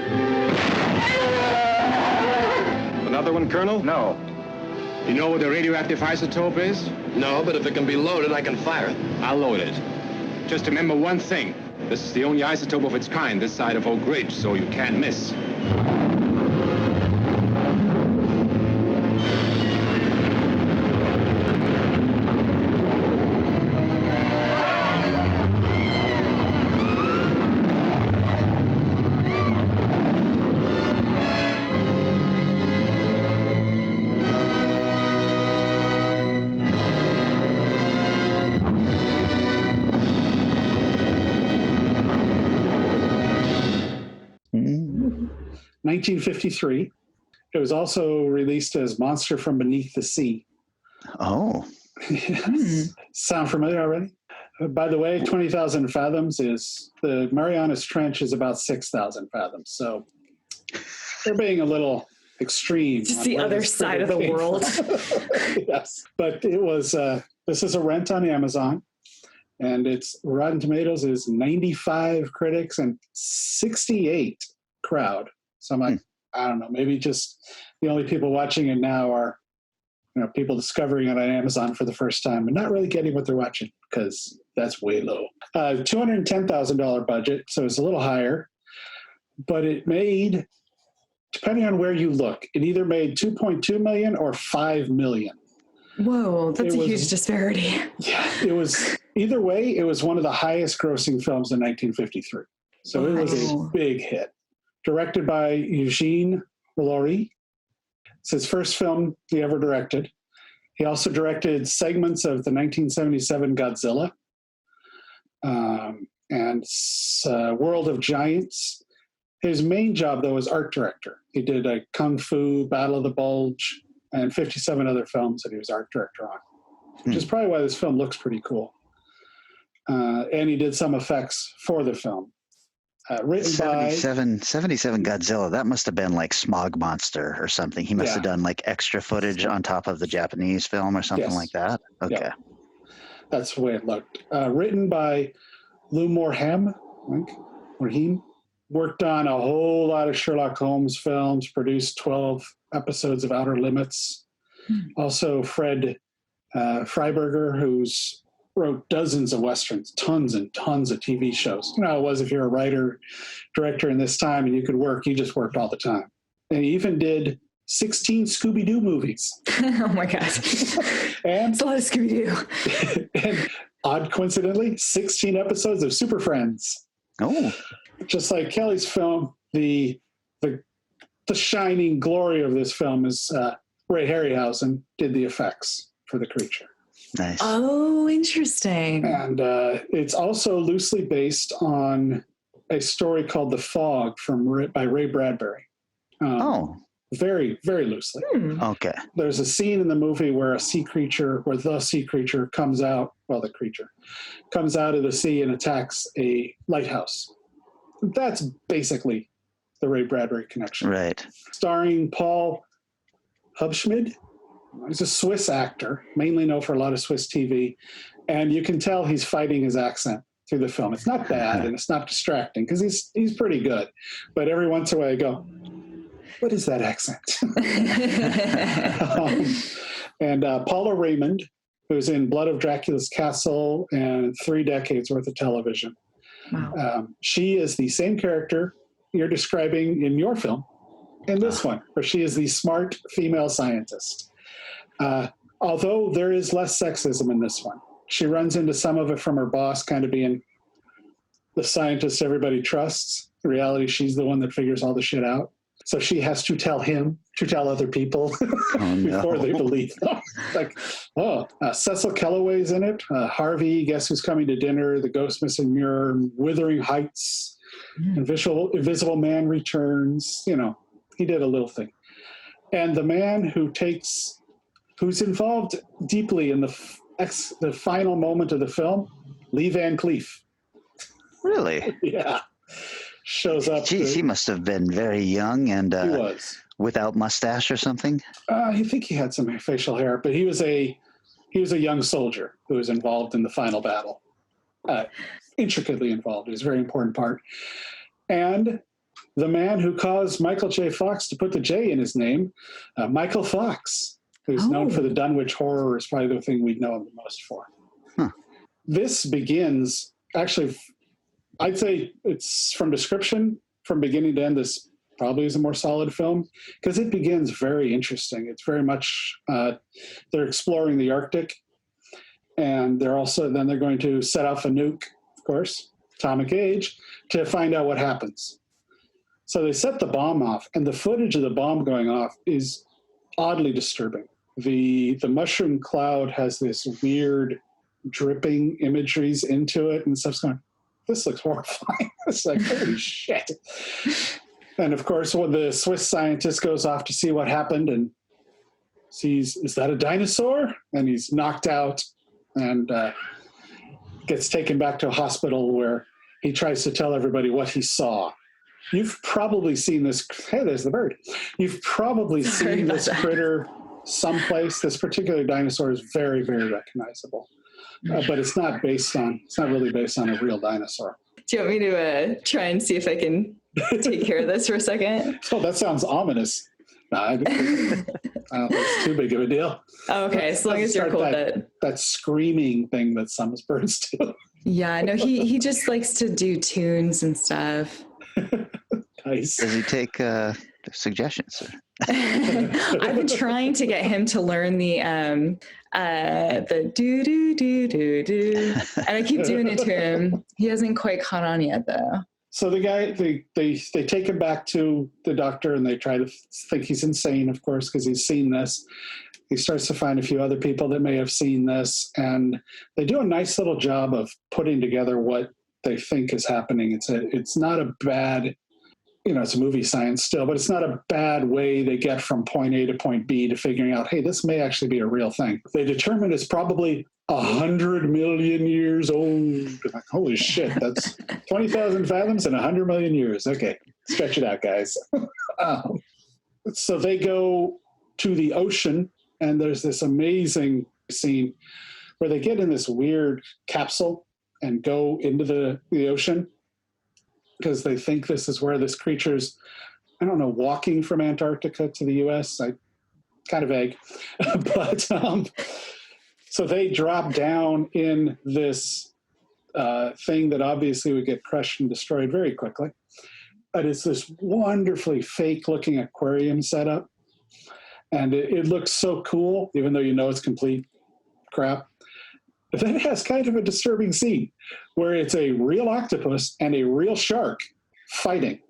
Another one, Colonel? No. You know what the radioactive isotope is? No, but if it can be loaded, I can fire it. I'll load it. Just remember one thing. This is the only isotope of its kind this side of Oak Ridge, so you can't miss. Mm-hmm. 1953. It was also released as Monster from Beneath the Sea. Oh. Yes. Sound familiar already? By the way, 20,000 fathoms is, the Marianas Trench is about 6,000 fathoms. So they're being a little extreme. Just the other side of the world. Yes. But it was, this is a rent on Amazon, and its Rotten Tomatoes is 95 critics and 68 crowd. So I'm like, I don't know, maybe just the only people watching it now are, people discovering it on Amazon for the first time and not really getting what they're watching, because that's way low. $210,000 budget, so it's a little higher, but it made, depending on where you look, it either made 2.2 million or 5 million. Whoa, that's a huge disparity. Yeah, it was, either way, it was one of the highest grossing films in 1953. So it was a big hit. Directed by Eugene Laurie. It's his first film he ever directed. He also directed segments of the 1977 Godzilla and World of Giants. His main job, though, was art director. He did Kung Fu, Battle of the Bulge, and 57 other films that he was art director on, which is probably why this film looks pretty cool. And he did some effects for the film. Written 77 Godzilla, that must have been like Smog Monster or something. He must have done like extra footage on top of the Japanese film or something like that. Okay. Yeah. That's the way it looked. Written by Lou Morhaime, worked on a whole lot of Sherlock Holmes films, produced 12 episodes of Outer Limits. Also Fred Freiberger, who's wrote dozens of Westerns, tons and tons of TV shows. You know how it was if you're a writer, director in this time and you could work, you just worked all the time. And he even did 16 Scooby-Doo movies. Oh my God. And it's a lot of Scooby-Doo. And odd coincidentally, 16 episodes of Super Friends. Oh. Just like Kelly's film, the shining glory of this film is Ray Harryhausen did the effects for the creature. Nice. Oh, interesting. And it's also loosely based on a story called The Fog by Ray Bradbury. Very, very loosely. Okay. There's a scene in the movie where the sea creature comes out, the creature comes out of the sea and attacks a lighthouse. That's basically the Ray Bradbury connection. Right. Starring Paul Hubschmid. He's a Swiss actor, mainly known for a lot of Swiss TV, and you can tell he's fighting his accent through the film. It's not bad and it's not distracting because he's pretty good, but every once in a while I go, what is that accent? And Paula Raymond, who's in Blood of Dracula's Castle and 3 decades worth of television. Wow. She is the same character you're describing in your film, in this one, where she is the smart female scientist. Although there is less sexism in this one. She runs into some of it from her boss kind of being the scientist everybody trusts. In reality, she's the one that figures all the shit out. So she has to tell other people before they believe them. Cecil Kellaway's in it. Harvey, Guess Who's Coming to Dinner, The Ghost Missing Mirror, Wuthering Heights, Invisible Man Returns. He did a little thing. And the man who's involved deeply in the final moment of the film, Lee Van Cleef. Really? Yeah. Shows up. Geez, he must have been very young and he was. Without mustache or something. I think he had some facial hair, but he was a young soldier who was involved in the final battle. Intricately involved. It was a very important part. And the man who caused Michael J. Fox to put the J in his name, Michael Fox, who's known for the Dunwich Horror, is probably the thing we know him the most for. This begins, actually, I'd say it's from description, from beginning to end, this probably is a more solid film, because it begins very interesting. It's very much, they're exploring the Arctic, and they're going to set off a nuke, of course, Atomic Age, to find out what happens. So they set the bomb off, and the footage of the bomb going off is oddly disturbing. The mushroom cloud has this weird dripping imageries into it, and stuff's going, this looks horrifying. It's like, holy shit. And of course, when the Swiss scientist goes off to see what happened and sees, is that a dinosaur? And he's knocked out and gets taken back to a hospital where he tries to tell everybody what he saw. You've probably seen this. Hey, there's the bird. You've probably seen this critter someplace. This particular dinosaur is very, very recognizable, but it's not really based on a real dinosaur. Do you want me to try and see if I can take care of this for a second? Oh, that sounds ominous. No, I don't think it's too big of a deal. Oh, okay, as long as you're cool with it. That screaming thing that some birds do. Yeah, no, he just likes to do tunes and stuff. Nice. Does he take suggestions? I've been trying to get him to learn the do do do do do, and I keep doing it to him. He hasn't quite caught on yet, though. So the guy, they take him back to the doctor, and they try to think he's insane, of course, because he's seen this. He starts to find a few other people that may have seen this, and they do a nice little job of putting together what they think is happening. It's not a bad, it's a movie science still, but it's not a bad way they get from point A to point B to figuring out, hey, this may actually be a real thing. They determine it's probably 100 million years old. Like, holy shit, that's 20,000 fathoms and 100 million years. Okay, stretch it out, guys. So they go to the ocean, and there's this amazing scene where they get in this weird capsule and go into the ocean because they think this is where this creature's, I don't know, walking from Antarctica to the U.S. Kind of vague. But so they drop down in this thing that obviously would get crushed and destroyed very quickly. But it's this wonderfully fake-looking aquarium setup. And it looks so cool, even though it's complete crap. But then it has kind of a disturbing scene where it's a real octopus and a real shark fighting.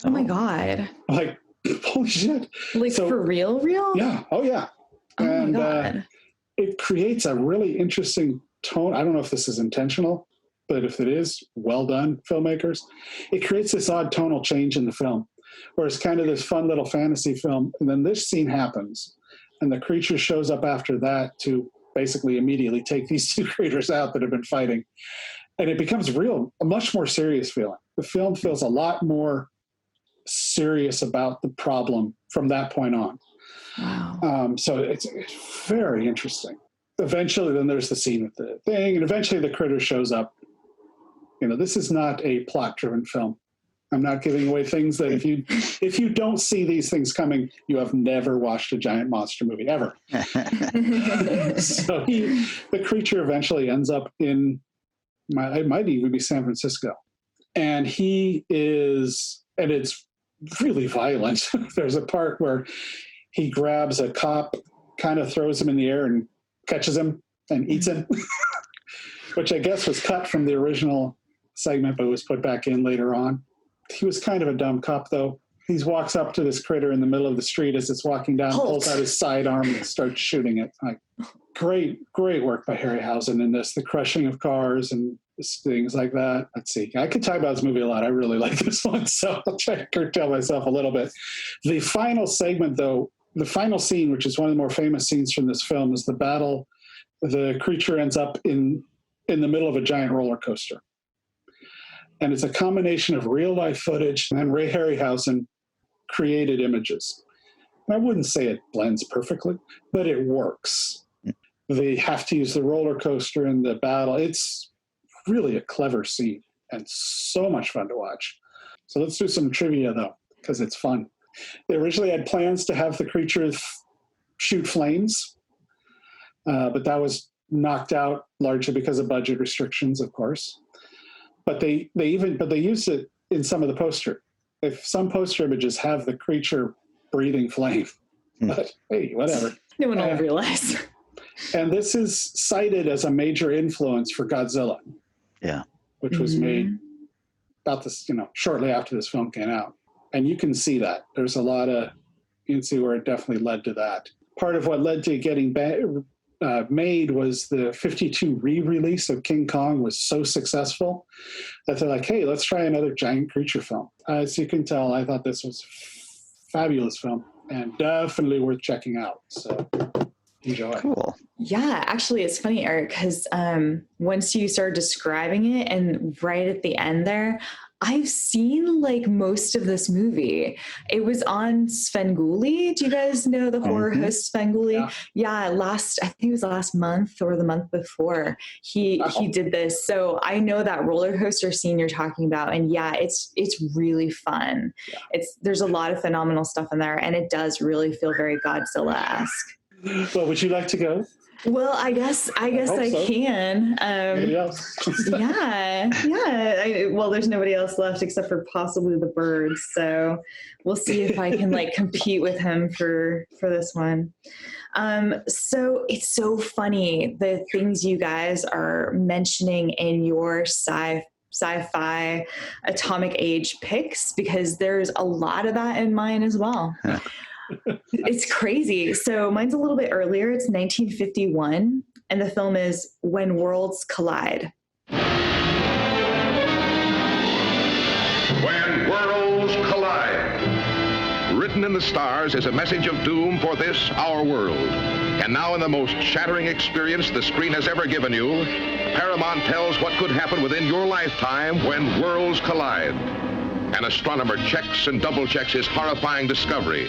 Oh my God. Like, holy shit. Like, so, for real? Yeah. Oh, yeah. Oh and my God. It creates a really interesting tone. I don't know if this is intentional, but if it is, well done, filmmakers. It creates this odd tonal change in the film, where it's kind of this fun little fantasy film, and then this scene happens, and the creature shows up after that to basically immediately take these two creatures out that have been fighting. And it becomes a much more serious feeling. The film feels a lot more serious about the problem from that point on. Wow. So it's very interesting. Eventually, then there's the scene with the thing, and eventually the critter shows up. This is not a plot-driven film. I'm not giving away things that if you don't see these things coming, you have never watched a giant monster movie ever. So the creature eventually ends up it might even be San Francisco. And it's really violent. There's a part where he grabs a cop, kind of throws him in the air and catches him and eats him, which I guess was cut from the original segment, but was put back in later on. He was kind of a dumb cop, though. He walks up to this critter in the middle of the street as it's walking down, pulls out his sidearm and starts shooting it. Like, great work by Harryhausen in this, the crushing of cars and things like that. Let's see. I could talk about this movie a lot. I really like this one, so I'll try to curtail myself a little bit. The final segment, though, the final scene, which is one of the more famous scenes from this film, is the battle. The creature ends up in the middle of a giant roller coaster. And it's a combination of real-life footage and Ray Harryhausen created images. And I wouldn't say it blends perfectly, but it works. They have to use the roller coaster in the battle. It's really a clever scene and so much fun to watch. So let's do some trivia, though, because it's fun. They originally had plans to have the creatures shoot flames, but that was knocked out largely because of budget restrictions, of course. But they used it in some of the poster. If some poster images have the creature breathing flame, but hey, whatever. No one will realize. And this is cited as a major influence for Godzilla. Yeah. Which was made about this, shortly after this film came out. And you can see that. There's you can see where it definitely led to that. Part of what led to getting made was the 52 re-release of King Kong was so successful that they're like, hey, let's try another giant creature film. As you can tell, I thought this was a fabulous film and definitely worth checking out. So enjoy. Cool. Yeah, actually, it's funny, Eric, because once you start describing it and right at the end there, I've seen like most of this movie. It was on Svengoolie. Do you guys know the horror host Svengoolie? Yeah, I think it was last month or the month before he did this. So I know that roller coaster scene you're talking about, and yeah, it's really fun. Yeah. There's a lot of phenomenal stuff in there, and it does really feel very Godzilla-esque. Well, would you like to go? Well, I guess I can. Anybody else? Yeah. Well, there's nobody else left except for possibly the birds. So we'll see if I can like compete with him for this one. So it's so funny, the things you guys are mentioning in your sci-fi Atomic Age picks, because there's a lot of that in mine as well. It's crazy. So mine's a little bit earlier. It's 1951, and the film is When Worlds Collide. When Worlds Collide. Written in the stars is a message of doom for this, our world. And now, in the most shattering experience the screen has ever given you, Paramount tells what could happen within your lifetime when worlds collide. An astronomer checks and double-checks his horrifying discovery.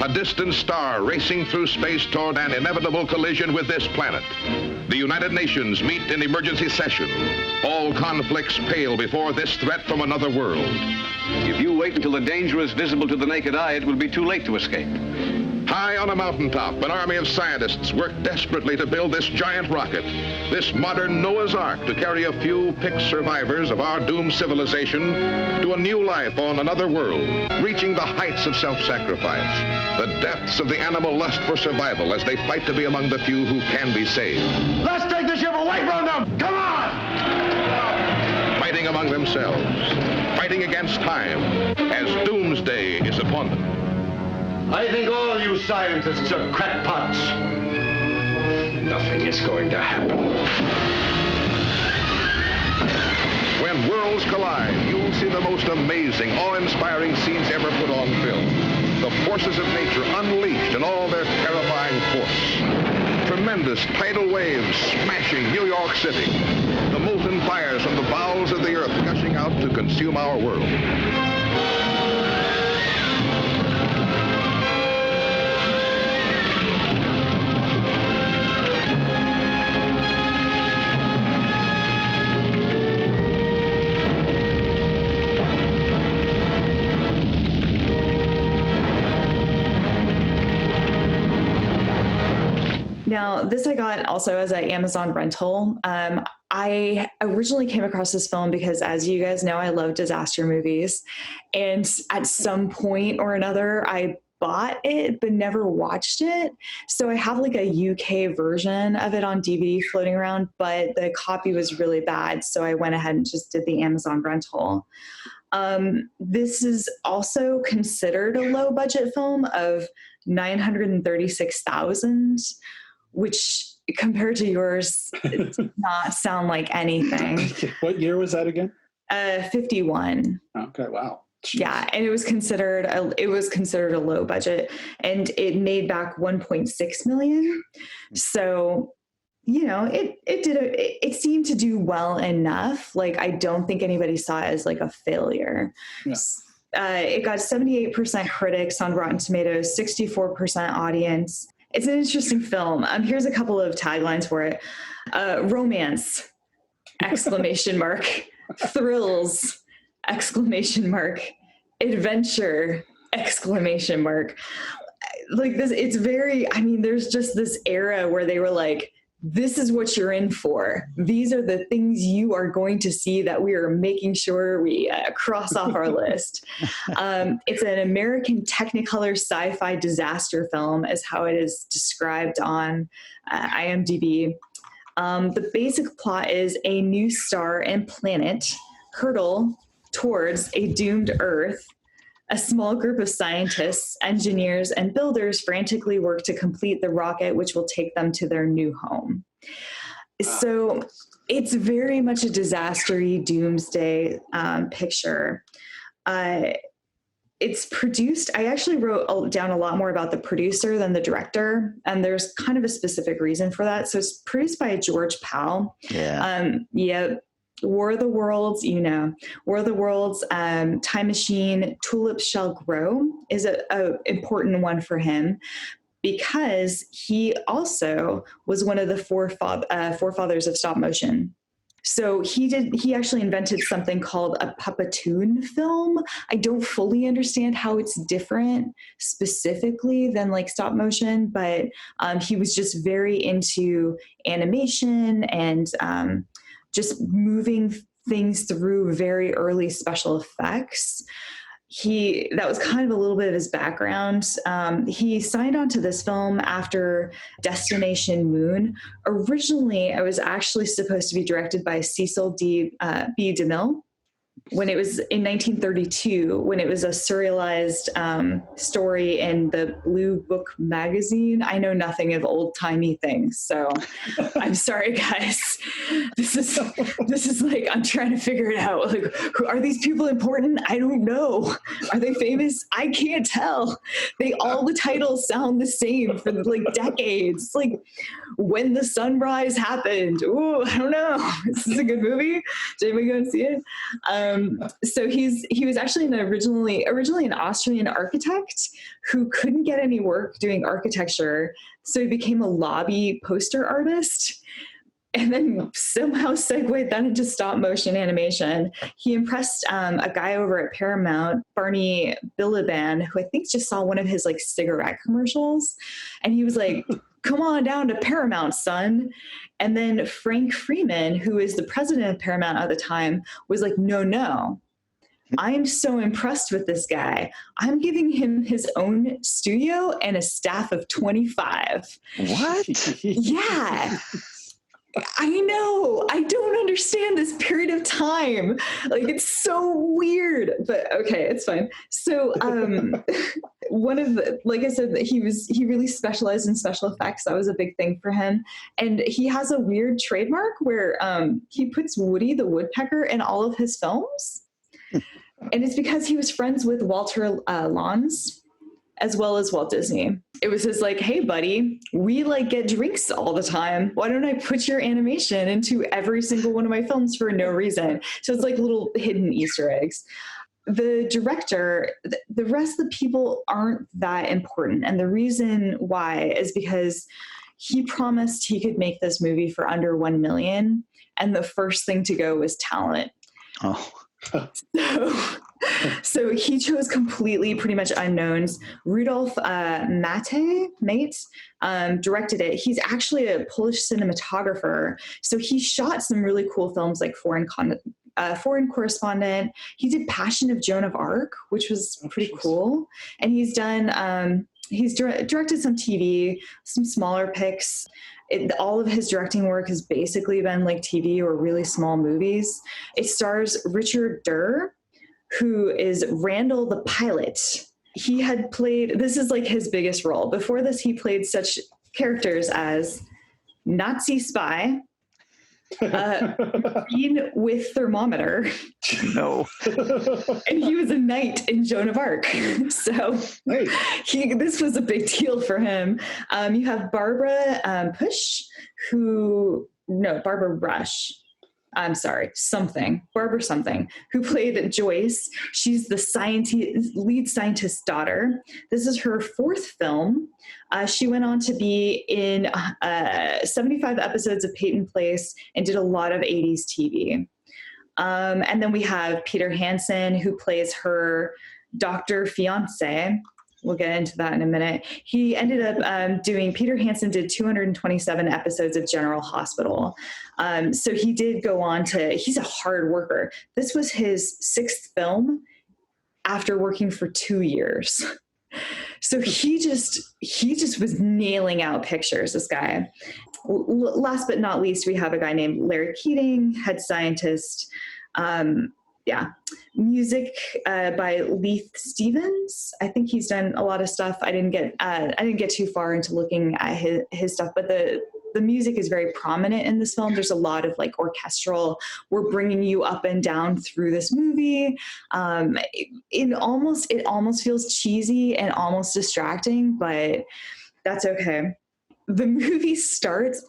A distant star racing through space toward an inevitable collision with this planet. The United Nations meet in emergency session. All conflicts pale before this threat from another world. If you wait until the danger is visible to the naked eye, it will be too late to escape. High on a mountaintop, an army of scientists work desperately to build this giant rocket, this modern Noah's Ark, to carry a few picked survivors of our doomed civilization to a new life on another world, reaching the heights of self-sacrifice, the depths of the animal lust for survival as they fight to be among the few who can be saved. Let's take the ship away from them! Come on! Fighting among themselves, fighting against time, as doomsday is upon them. I think all you scientists are crackpots. Nothing is going to happen. When worlds collide, you'll see the most amazing, awe-inspiring scenes ever put on film. The forces of nature unleashed in all their terrifying force. Tremendous tidal waves smashing New York City. The molten fires from the bowels of the earth gushing out to consume our world. Now, this I got also as an Amazon rental. I originally came across this film because, as you guys know, I love disaster movies. And at some point or another, I bought it, but never watched it. So I have like a UK version of it on DVD floating around, but the copy was really bad. So I went ahead and just did the Amazon rental. This is also considered a low budget film of $936,000, which compared to yours, it does not sound like anything. What year was that again? 51. Okay, wow. Jeez. Yeah, and it was considered a low budget, and it made back 1.6 million. So, you know, it seemed to do well enough. Like, I don't think anybody saw it as like a failure. Yeah. It got 78% critics on Rotten Tomatoes, 64% audience. It's an interesting film. Here's a couple of taglines for it. Romance, exclamation mark. Thrills, exclamation mark. Adventure, exclamation mark. Like this, it's very, I mean, there's just this era where they were like, this is what you're in for. These are the things you are going to see that we are making sure we cross off our list. It's an American Technicolor sci-fi disaster film, is how it is described on IMDb. The basic plot is a new star and planet hurtle towards a doomed Earth. A small group of scientists, engineers, and builders frantically work to complete the rocket, which will take them to their new home. So it's very much a disaster-y doomsday picture. it's produced. I actually wrote down a lot more about the producer than the director, and there's kind of a specific reason for that. So it's produced by George Powell. Yeah. War of the Worlds, War of the Worlds, Time Machine, Tulips Shall Grow is a important one for him, because he also was one of the forefathers of stop motion. So he actually invented something called a puppetoon film. I don't fully understand how it's different specifically than like stop motion, but he was just very into animation and just moving things through very early special effects. That was kind of a little bit of his background. He signed on to this film after Destination Moon. Originally, it was actually supposed to be directed by Cecil B. DeMille when it was in 1932, when it was a serialized story in the Blue Book magazine. I know nothing of old timey things, so I'm sorry, guys. This is like, I'm trying to figure it out. Like, are these people important? I don't know. Are they famous? I can't tell. All the titles sound the same for like decades. Like When the Sunrise Happened. Ooh, I don't know. This is a good movie. Did anybody go and see it? So he was actually originally an Austrian architect who couldn't get any work doing architecture, so he became a lobby poster artist, and then somehow segued that into stop motion animation. He impressed a guy over at Paramount, Barney Billiban, who I think just saw one of his like cigarette commercials, and he was like, "Come on down to Paramount, son." And then Frank Freeman, who is the president of Paramount at the time, was like, no, I am so impressed with this guy. I'm giving him his own studio and a staff of 25. What? Yeah. I know. I don't understand this period of time. Like, it's so weird, but okay, it's fine. So, one of the, like I said, he really specialized in special effects. That was a big thing for him. And he has a weird trademark where he puts Woody the Woodpecker in all of his films. And it's because he was friends with Walter Lons, as well as Walt Disney. It was his like, hey buddy, we like get drinks all the time. Why don't I put your animation into every single one of my films for no reason? So it's like little hidden Easter eggs. The director, the rest of the people aren't that important. And the reason why is because he promised he could make this movie for under 1 million. And the first thing to go was talent. Oh. So he chose completely pretty much unknowns. Rudolf Mate directed it. He's actually a Polish cinematographer. So he shot some really cool films like Foreign Correspondent. He did Passion of Joan of Arc, which was pretty cool. And he's done, he's directed some TV, some smaller picks. All of his directing work has basically been like TV or really small movies. It stars Richard Durr, who is Randall the pilot. He had played, this is like his biggest role. Before this, he played such characters as Nazi spy, Bean with thermometer. No. And he was a knight in Joan of Arc. So this was a big deal for him. You have Barbara Barbara Rush. I'm sorry, Barbara something, who played Joyce. She's the lead scientist's daughter. This is her fourth film. She went on to be in 75 episodes of Peyton Place and did a lot of 80s TV. And then we have Peter Hansen, who plays her doctor fiance. We'll get into that in a minute. He ended up Peter Hansen did 227 episodes of General Hospital. So he did go on he's a hard worker. This was his sixth film after working for 2 years. So he just was nailing out pictures, this guy. Last but not least, we have a guy named Larry Keating, head scientist. Music by Leith Stevens. I think he's done a lot of stuff. I didn't get too far into looking at his stuff, but the music is very prominent in this film. There's a lot of like orchestral, we're bringing you up and down through this movie. It almost feels cheesy and almost distracting, but that's okay. The movie starts,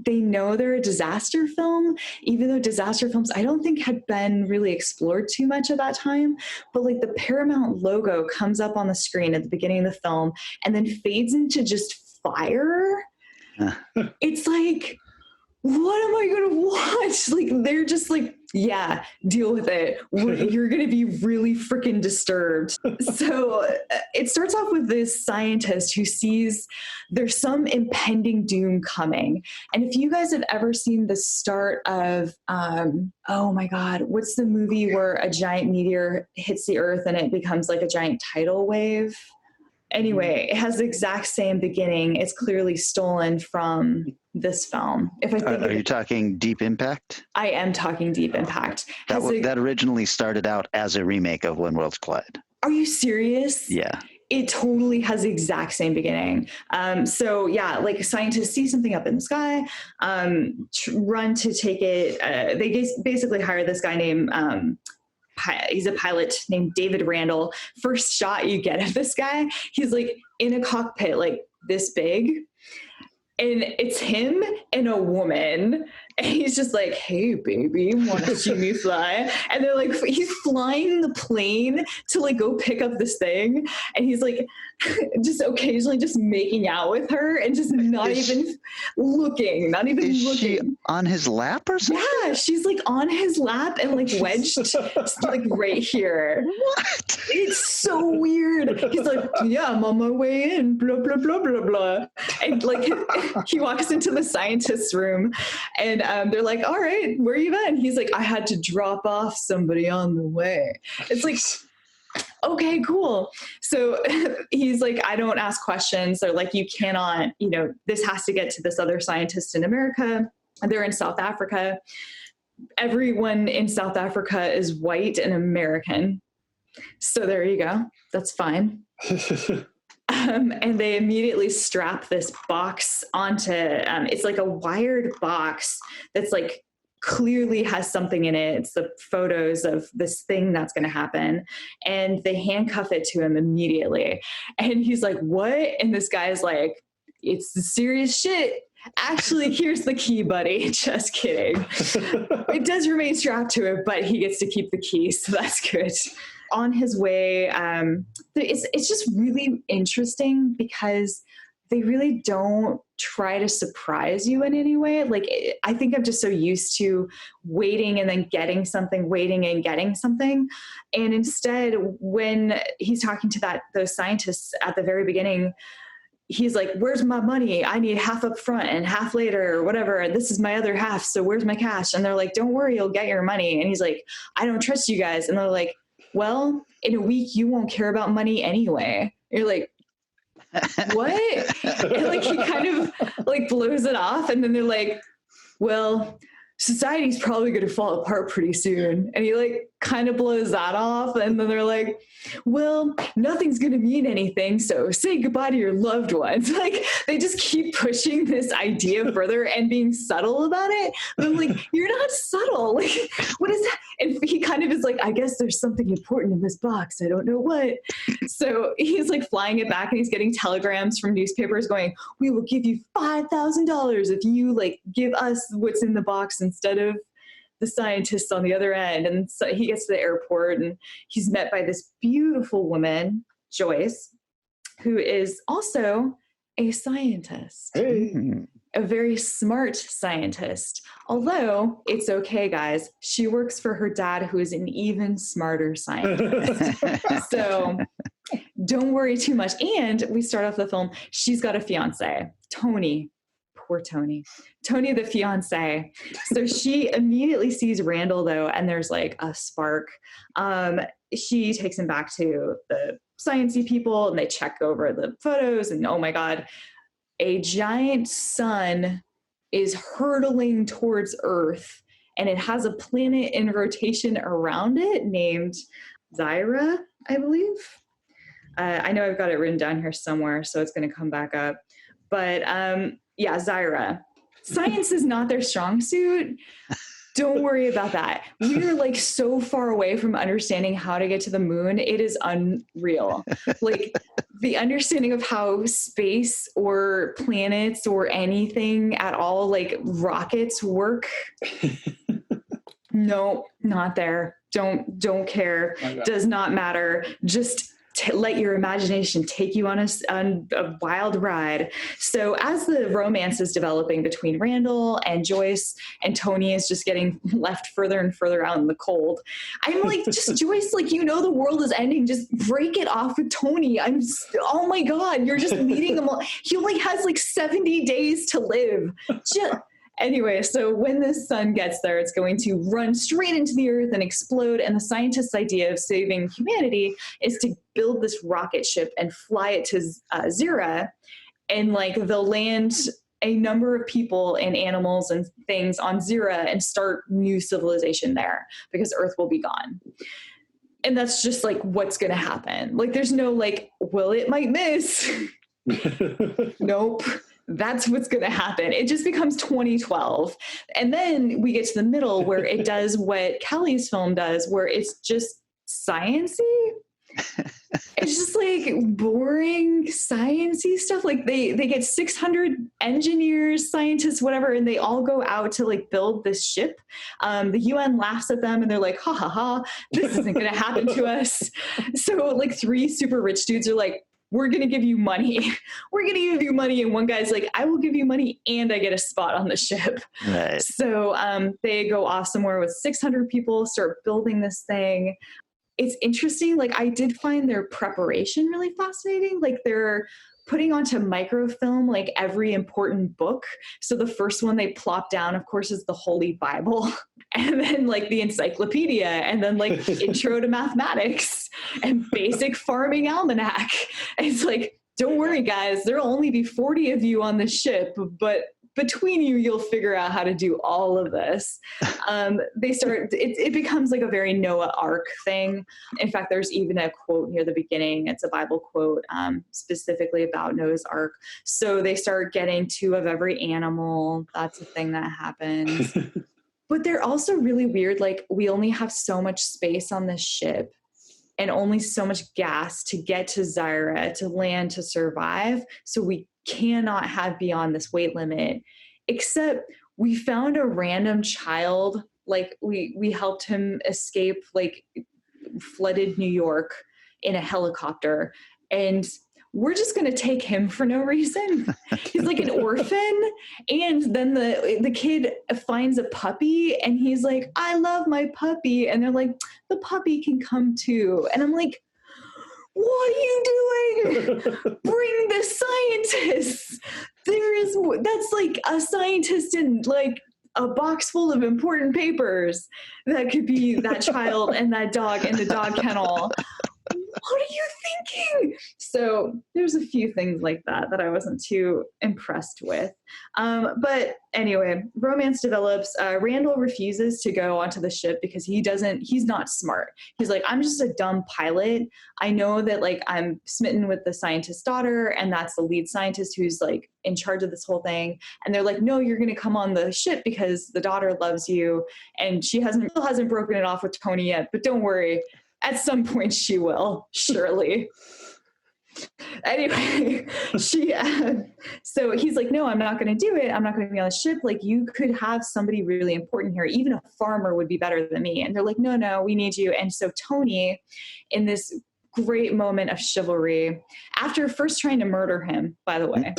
they know they're a disaster film, even though disaster films I don't think had been really explored too much at that time. But like the Paramount logo comes up on the screen at the beginning of the film and then fades into just fire. It's like, what am I going to watch? Like, they're just like, yeah, deal with it. You're going to be really freaking disturbed. So it starts off with this scientist who sees there's some impending doom coming. And if you guys have ever seen the start of, oh my God, what's the movie where a giant meteor hits the earth and it becomes like a giant tidal wave? Anyway, it has the exact same beginning. It's clearly stolen from this film. If I think are you talking Deep Impact? I am talking Deep Impact. That originally started out as a remake of When Worlds Collide. Are you serious? Yeah. It totally has the exact same beginning. So yeah, like a scientist sees something up in the sky, run to take it. They basically hire this guy named, he's a pilot named David Randall. First shot you get of this guy, he's like in a cockpit like this big, and it's him and a woman, and he's just like, hey baby, want to see me fly? And they're like, he's flying the plane to like go pick up this thing, and he's like just occasionally just making out with her and just not even looking. Is she on his lap or something? Yeah, she's like on his lap and like wedged like right here. What? It's so weird. He's like, yeah, I'm on my way in, blah, blah, blah, blah, blah. And like he walks into the scientist's room and they're like, all right, where you been? He's like, I had to drop off somebody on the way. It's like, okay, cool. So he's like, I don't ask questions. They're like, you cannot, this has to get to this other scientist in America. They're in South Africa. Everyone in South Africa is white and American. So there you go. That's fine. And they immediately strap this box onto, it's like a wired box that's like clearly has something in it. It's the photos of this thing that's going to happen. And they handcuff it to him immediately. And he's like, what? And this guy's like, it's the serious shit. Actually, here's the key, buddy. Just kidding. It does remain strapped to it, but he gets to keep the key. So that's good. On his way, it's just really interesting because they really don't try to surprise you in any way. Like, I think I'm just so used to waiting and then getting something, waiting and getting something. And instead, when he's talking to those scientists at the very beginning, he's like, where's my money? I need half up front and half later or whatever. And this is my other half. So where's my cash? And they're like, don't worry, you'll get your money. And he's like, I don't trust you guys. And they're like, well, in a week, you won't care about money anyway. You're like, what? And like he kind of like blows it off, and then they're like, well, society's probably going to fall apart pretty soon. And he like kind of blows that off, and then they're like, well, nothing's going to mean anything, so say goodbye to your loved ones. Like, they just keep pushing this idea further and being subtle about it. But I'm like, you're not subtle. Like, what is that? And he kind of is like, I guess there's something important in this box. I don't know what. So he's like flying it back, and he's getting telegrams from newspapers going, we will give you $5,000 if you like give us what's in the box instead of the scientists on the other end. And so he gets to the airport, and he's met by this beautiful woman, Joyce, who is also a scientist. Hey. A very smart scientist. Although, it's okay, guys. She works for her dad, who is an even smarter scientist. So don't worry too much. And we start off the film, she's got a fiance, Tony. Poor Tony. Tony, the fiance. So she immediately sees Randall, though, and there's like a spark. She takes him back to the sciencey people, and they check over the photos, and oh my God, a giant sun is hurtling towards Earth, and it has a planet in rotation around it named Zyra, I believe. I know I've got it written down here somewhere, so it's going to come back up. But Yeah, Zyra. Science is not their strong suit. Don't worry about that. We're like so far away from understanding how to get to the moon. It is unreal. Like the understanding of how space or planets or anything at all, like rockets work. No, not there. Don't care. Does not matter. Just let your imagination take you on a wild ride. So as the romance is developing between Randall and Joyce, and Tony is just getting left further and further out in the cold, I'm like, just Joyce, like, you know, the world is ending. Just break it off with Tony. Oh my God, you're just meeting him. He only has like 70 days to live. Anyway, so when this sun gets there, it's going to run straight into the earth and explode. And the scientists' idea of saving humanity is to build this rocket ship and fly it to Zira. And like they'll land a number of people and animals and things on Zira and start new civilization there because Earth will be gone. And that's just like what's going to happen. Like there's no like, well, it might miss. Nope. That's what's going to happen. It just becomes 2012. And then we get to the middle where it does what Kelly's film does, where it's just science-y. It's just like boring science-y stuff. Like they get 600 engineers, scientists, whatever, and they all go out to like build this ship. The UN laughs at them and they're like, ha ha ha, this isn't going to happen to us. So like 3 super rich dudes are like, we're going to give you money. We're going to give you money. And one guy's like, I will give you money and I get a spot on the ship. Right. So they go off somewhere with 600 people, start building this thing. It's interesting. Like I did find their preparation really fascinating. Like they're putting onto microfilm like every important book. So the first one they plop down, of course, is the Holy Bible, and then like the encyclopedia, and then like Intro to Mathematics and Basic Farming Almanac. And it's like, don't worry, guys, there'll only be 40 of you on the ship, but between you, you'll figure out how to do all of this. It becomes like a very Noah Ark thing. In fact, there's even a quote near the beginning. It's a Bible quote specifically about Noah's Ark. So they start getting 2 of every animal. That's a thing that happens. But they're also really weird. Like we only have so much space on this ship and only so much gas to get to Zyra, to land, to survive. So we cannot have beyond this weight limit, except we found a random child. Like we helped him escape like flooded New York in a helicopter, and we're just going to take him for no reason. He's like an orphan. And then the kid finds a puppy and he's like, I love my puppy. And they're like, the puppy can come too. And I'm like, what are you doing? Bring the scientists. That's like a scientist in like a box full of important papers. That could be that child and that dog in the dog kennel. What are you thinking? So there's a few things like that I wasn't too impressed with. But anyway, romance develops. Randall refuses to go onto the ship because he's not smart. He's like, I'm just a dumb pilot. I know that like I'm smitten with the scientist's daughter, and that's the lead scientist who's like in charge of this whole thing. And they're like, no, you're going to come on the ship because the daughter loves you. And she hasn't broken it off with Tony yet, but don't worry. At some point she will, surely. Anyway, so he's like, no, I'm not going to do it. I'm not going to be on the ship. Like you could have somebody really important here. Even a farmer would be better than me. And they're like, no, we need you. And so Tony, in this great moment of chivalry, after first trying to murder him, by the way,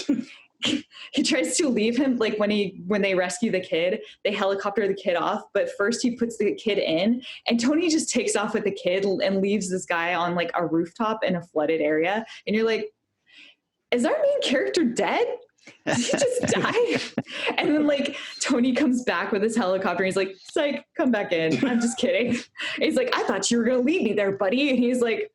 he tries to leave him. Like when they rescue the kid, they helicopter the kid off, but first he puts the kid in, and Tony just takes off with the kid and leaves this guy on like a rooftop in a flooded area. And you're like, is our main character dead? Did he just die? And then like Tony comes back with his helicopter and he's like, psych, come back in. I'm just kidding. And he's like, I thought you were gonna leave me there, buddy. And he's like,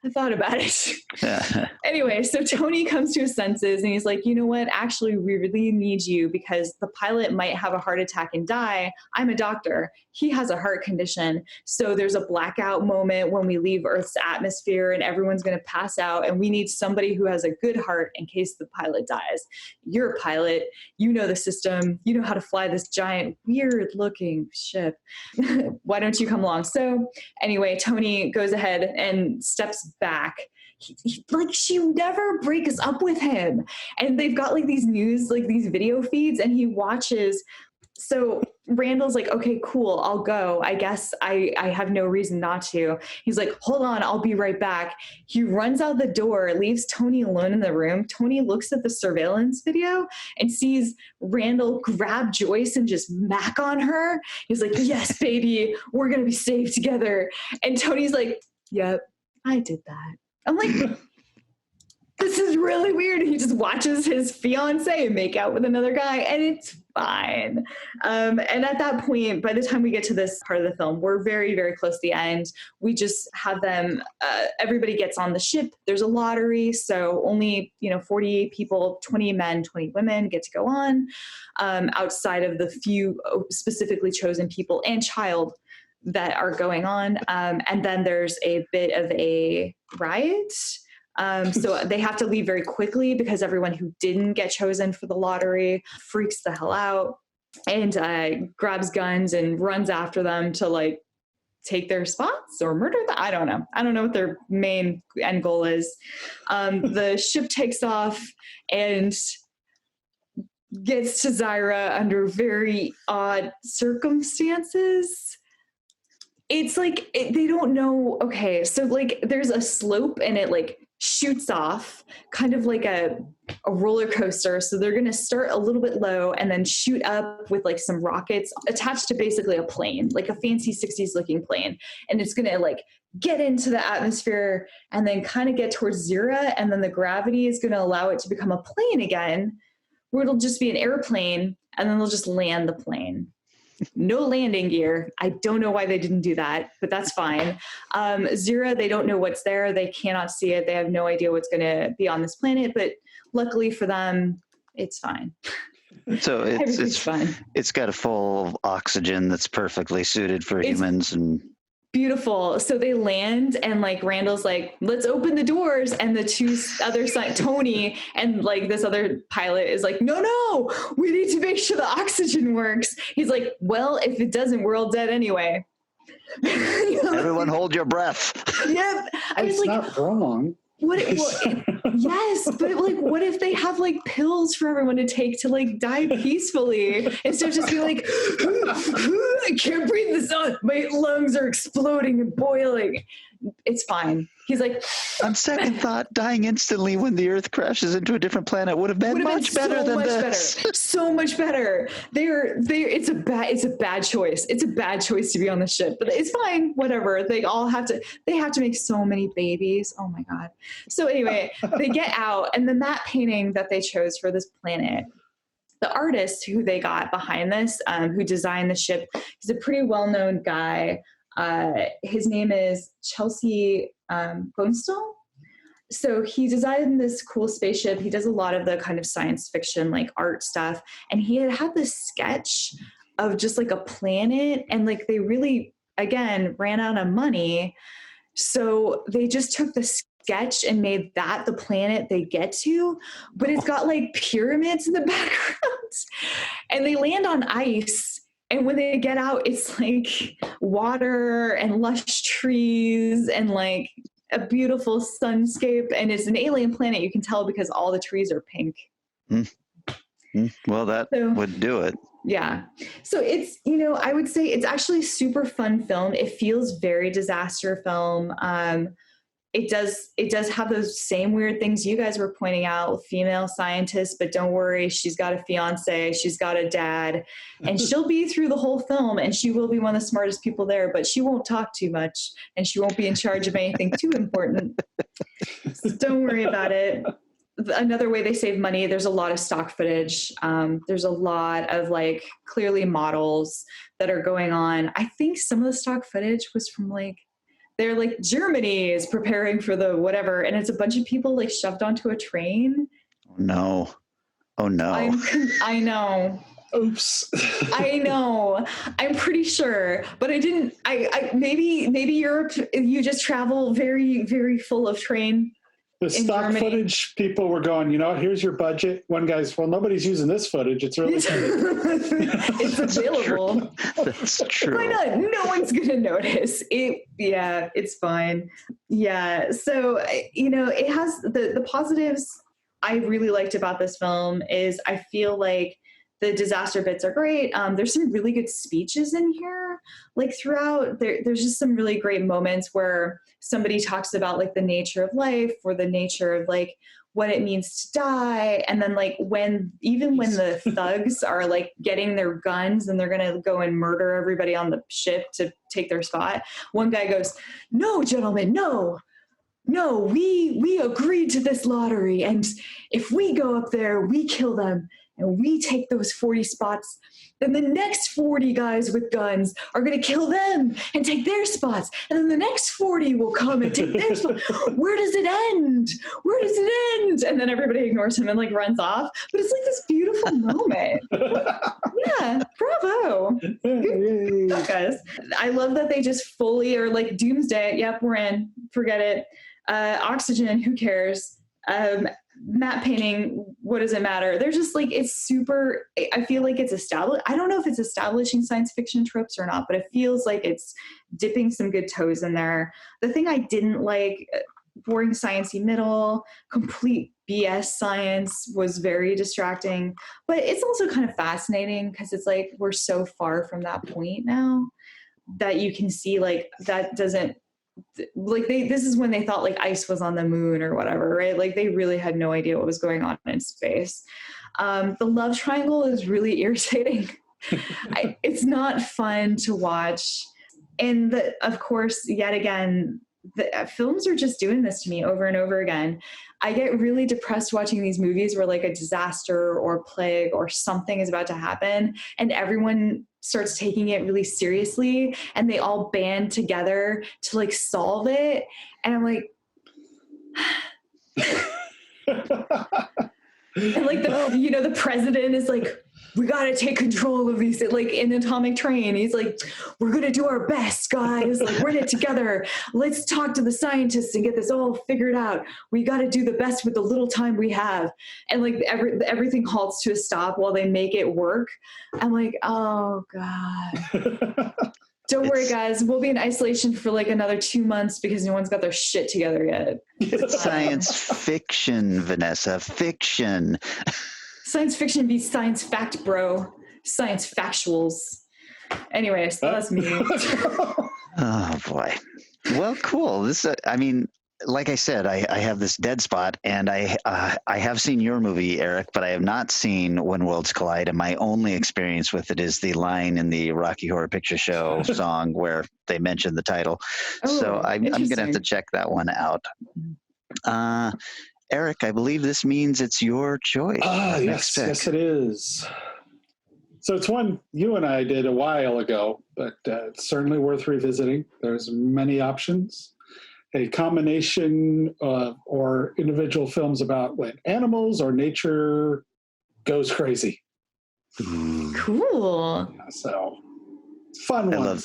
I thought about it. Anyway, so Tony comes to his senses and he's like, you know what? Actually, we really need you because the pilot might have a heart attack and die. I'm a doctor. he has a heart condition. So there's a blackout moment when we leave Earth's atmosphere and everyone's going to pass out. And we need somebody who has a good heart in case the pilot dies. You're a pilot. You know the system. You know how to fly this giant, weird looking ship. Why don't you come along? So anyway, Tony goes ahead and steps back. Like, she never breaks up with him. And they've got like these news, like these video feeds, and he watches. So Randall's like, okay, cool, I'll go. I guess I have no reason not to. He's like, hold on, I'll be right back. He runs out the door, leaves Tony alone in the room. Tony looks at the surveillance video and sees Randall grab Joyce and just mack on her. He's like, yes, baby, we're going to be safe together. And Tony's like, yep, I did that. I'm like, this is really weird. He just watches his fiance make out with another guy, and it's fine. And at that point, by the time we get to this part of the film, we're very, very close to the end. We just have them, everybody gets on the ship. There's a lottery, so only 48 people, 20 men, 20 women get to go on, outside of the few specifically chosen people and child that are going on. And then there's a bit of a riot. So they have to leave very quickly because everyone who didn't get chosen for the lottery freaks the hell out and grabs guns and runs after them to like take their spots or murder them. I don't know. I don't know what their main end goal is. The ship takes off and gets to Zyra under very odd circumstances. It's like, they don't know. Okay. So like there's a slope and it like shoots off kind of like a roller coaster. So they're going to start a little bit low and then shoot up with like some rockets attached to basically a plane, like a fancy 60s looking plane. And it's going to like get into the atmosphere and then kind of get towards Zyra. And then the gravity is going to allow it to become a plane again, where it'll just be an airplane and then they'll just land the plane. No landing gear. I don't know why they didn't do that, but that's fine. Zyra, they don't know what's there. They cannot see it. They have no idea what's going to be on this planet, but luckily for them, it's fine. So it's fine. It's got a full oxygen that's perfectly suited for humans and beautiful. So they land and like Randall's like, let's open the doors. And the two other side, Tony and like this other pilot is like, no, we need to make sure the oxygen works. He's like, well, if it doesn't, we're all dead anyway. Everyone hold your breath. Yep. I was like, not wrong. Yes, but like, what if they have like pills for everyone to take to like die peacefully instead of just being like, I can't breathe this on. My lungs are exploding and boiling. It's fine. He's like, on second thought, dying instantly when the Earth crashes into a different planet would have been much better than this. So much better. It's a bad choice. It's a bad choice to be on the ship, but it's fine. Whatever. They have to make so many babies. Oh my God. So anyway, they get out and the matte painting that they chose for this planet, the artist who they got behind this, who designed the ship, he's a pretty well-known guy. His name is Chelsea Bonestell. So he designed this cool spaceship. He does a lot of the kind of science fiction, like art stuff. And he had this sketch of just like a planet. And like they really, again, ran out of money. So they just took the sketch and made that the planet they get to. But it's got like pyramids in the background. And they land on ice. And when they get out, it's like water and lush trees and like a beautiful sunscape. And it's an alien planet. You can tell because all the trees are pink. Well, that would do it. Yeah. So it's, I would say it's actually a super fun film. It feels very disaster film. It does have those same weird things you guys were pointing out, female scientists, but don't worry, she's got a fiance, she's got a dad, and she'll be through the whole film and she will be one of the smartest people there, but she won't talk too much and she won't be in charge of anything too important. So don't worry about it. Another way they save money, there's a lot of stock footage. There's a lot of like clearly models that are going on. I think some of the stock footage was from they're like, Germany is preparing for the whatever. And it's a bunch of people like shoved onto a train. No. Oh no. I know. Oops. I know. I'm pretty sure, but I didn't. Maybe Europe. You just travel very, very full of train. The stock footage people were going, here's your budget. One guy's, well, nobody's using this footage. It's really it's available. That's true. Why not? No one's gonna notice. It's fine. Yeah. So it has the positives I really liked about this film is I feel like the disaster bits are great. There's some really good speeches in here. Like throughout, there's just some really great moments where somebody talks about like the nature of life or the nature of like what it means to die. And then like when the thugs are like getting their guns and they're going to go and murder everybody on the ship to take their spot, one guy goes, "No, gentlemen, no, we agreed to this lottery. And if we go up there, we kill them and we take those 40 spots, then the next 40 guys with guns are going to kill them and take their spots. And then the next 40 will come and take their spots. Where does it end? Where does it end?" And then everybody ignores him and like runs off. But it's like this beautiful moment. Yeah, bravo. Good job, guys. I love that they just fully are like doomsday. Yep, we're in. Forget it. Oxygen, who cares? Matte painting, what does it matter? They're just like, it's super, I feel like it's established. I don't know if it's establishing science fiction tropes or not, but it feels like it's dipping some good toes in there. The thing I didn't like, boring sciencey middle, complete BS science was very distracting, but it's also kind of fascinating because it's like, we're so far from that point now that you can see like, that doesn't, like this is when they thought like ice was on the moon or whatever, right? Like they really had no idea what was going on in space. The love triangle is really irritating. It's not fun to watch. And of course, yet again, the films are just doing this to me over and over again. I get really depressed watching these movies where like a disaster or plague or something is about to happen and everyone starts taking it really seriously and they all band together to like solve it. And I'm like, and like the president is like, "We got to take control of these," like in Atomic Train. He's like, "We're going to do our best, guys. Like we're in it together. Let's talk to the scientists and get this all figured out. We got to do the best with the little time we have." And like everything halts to a stop while they make it work. I'm like, oh God. Don't worry, guys. We'll be in isolation for like another 2 months because no one's got their shit together yet. It's science fiction, Vanessa. Fiction. Science fiction beats science fact, bro. Science factuals. Anyways, that's me. Oh boy. Well, cool. This, like I said, I have this dead spot, and I have seen your movie, Eric, but I have not seen When Worlds Collide, and my only experience with it is the line in the Rocky Horror Picture Show song where they mention the title. So I'm going to have to check that one out. Eric, I believe this means it's your choice. Yes, it is. So it's one you and I did a while ago, but it's certainly worth revisiting. There's many options. A combination or individual films about when animals or nature goes crazy. Cool. So fun one.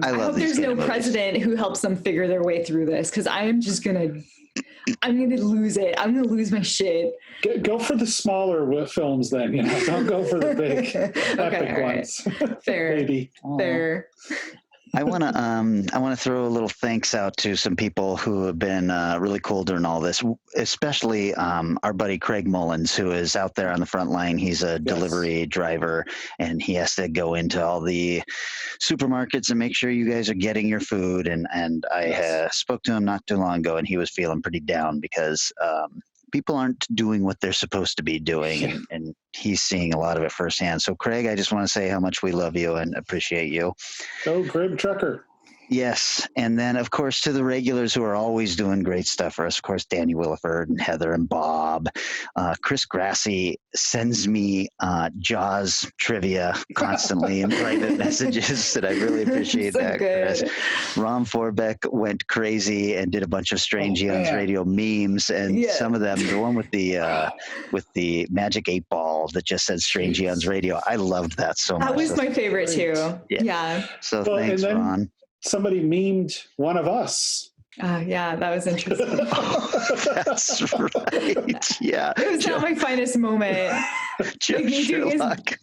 I hope there's no president who helps them figure their way through this because I'm going to lose it. I'm going to lose my shit. Go for the smaller films then. Don't go for the big epic ones. Fair. Maybe. Fair. I want to throw a little thanks out to some people who have been really cool during all this, especially our buddy Craig Mullins, who is out there on the front line. He's a delivery driver, and he has to go into all the supermarkets and make sure you guys are getting your food. And I spoke to him not too long ago, and he was feeling pretty down because people aren't doing what they're supposed to be doing, and he's seeing a lot of it firsthand. So, Craig, I just want to say how much we love you and appreciate you. Go, Grim Trucker. Yes. And then, of course, to the regulars who are always doing great stuff for us, of course, Danny Williford and Heather and Bob. Chris Grassi sends me Jaws trivia constantly in private messages, and I really appreciate So that, good. Chris. Ron Forbeck went crazy and did a bunch of Strange Eons man. Radio memes, and Yeah. some of them, the one with the Magic 8 Ball that just said Strange Eons Radio, I loved that so much. That was my favorite too. Yeah. Yeah. So Well, thanks, and then Ron. somebody memed one of us. Yeah, that was interesting. That's right. Yeah. It was not my finest moment. Jeff me doing his- Sherlock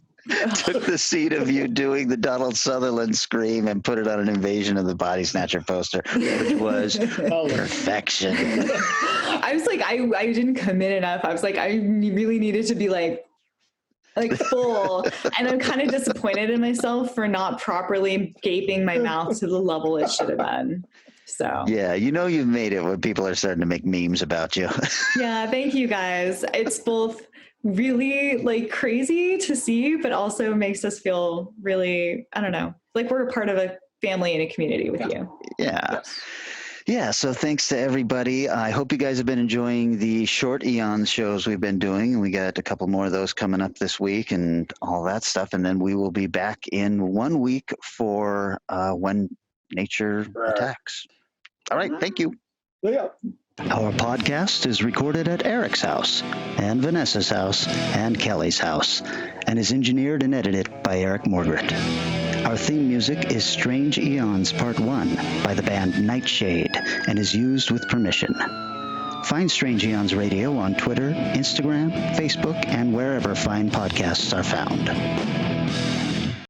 took the scene of you doing the Donald Sutherland scream and put it on an Invasion of the Body Snatcher poster, which was perfection. I was like, I didn't commit enough. I was like, I really needed to be like full. And I'm kind of disappointed in myself for not properly gaping my mouth to the level it should have been. So Yeah, you've made it when people are starting to make memes about you. yeah, thank you guys. It's both really like crazy to see, but also makes us feel really, I don't know, like we're a part of a family and a community with you. Yeah. Yeah, so thanks to everybody. I hope you guys have been enjoying the short Eons shows we've been doing. We got a couple more of those coming up this week and all that stuff. And then we will be back in 1 week for When Nature Attacks. All right, thank you. Yeah. Our podcast is recorded at Eric's house and Vanessa's house and Kelly's house and is engineered and edited by Eric Morgret. Our theme music is Strange Eons Part 1 by the band Nightshade and is used with permission. Find Strange Eons Radio on Twitter, Instagram, Facebook, and wherever fine podcasts are found.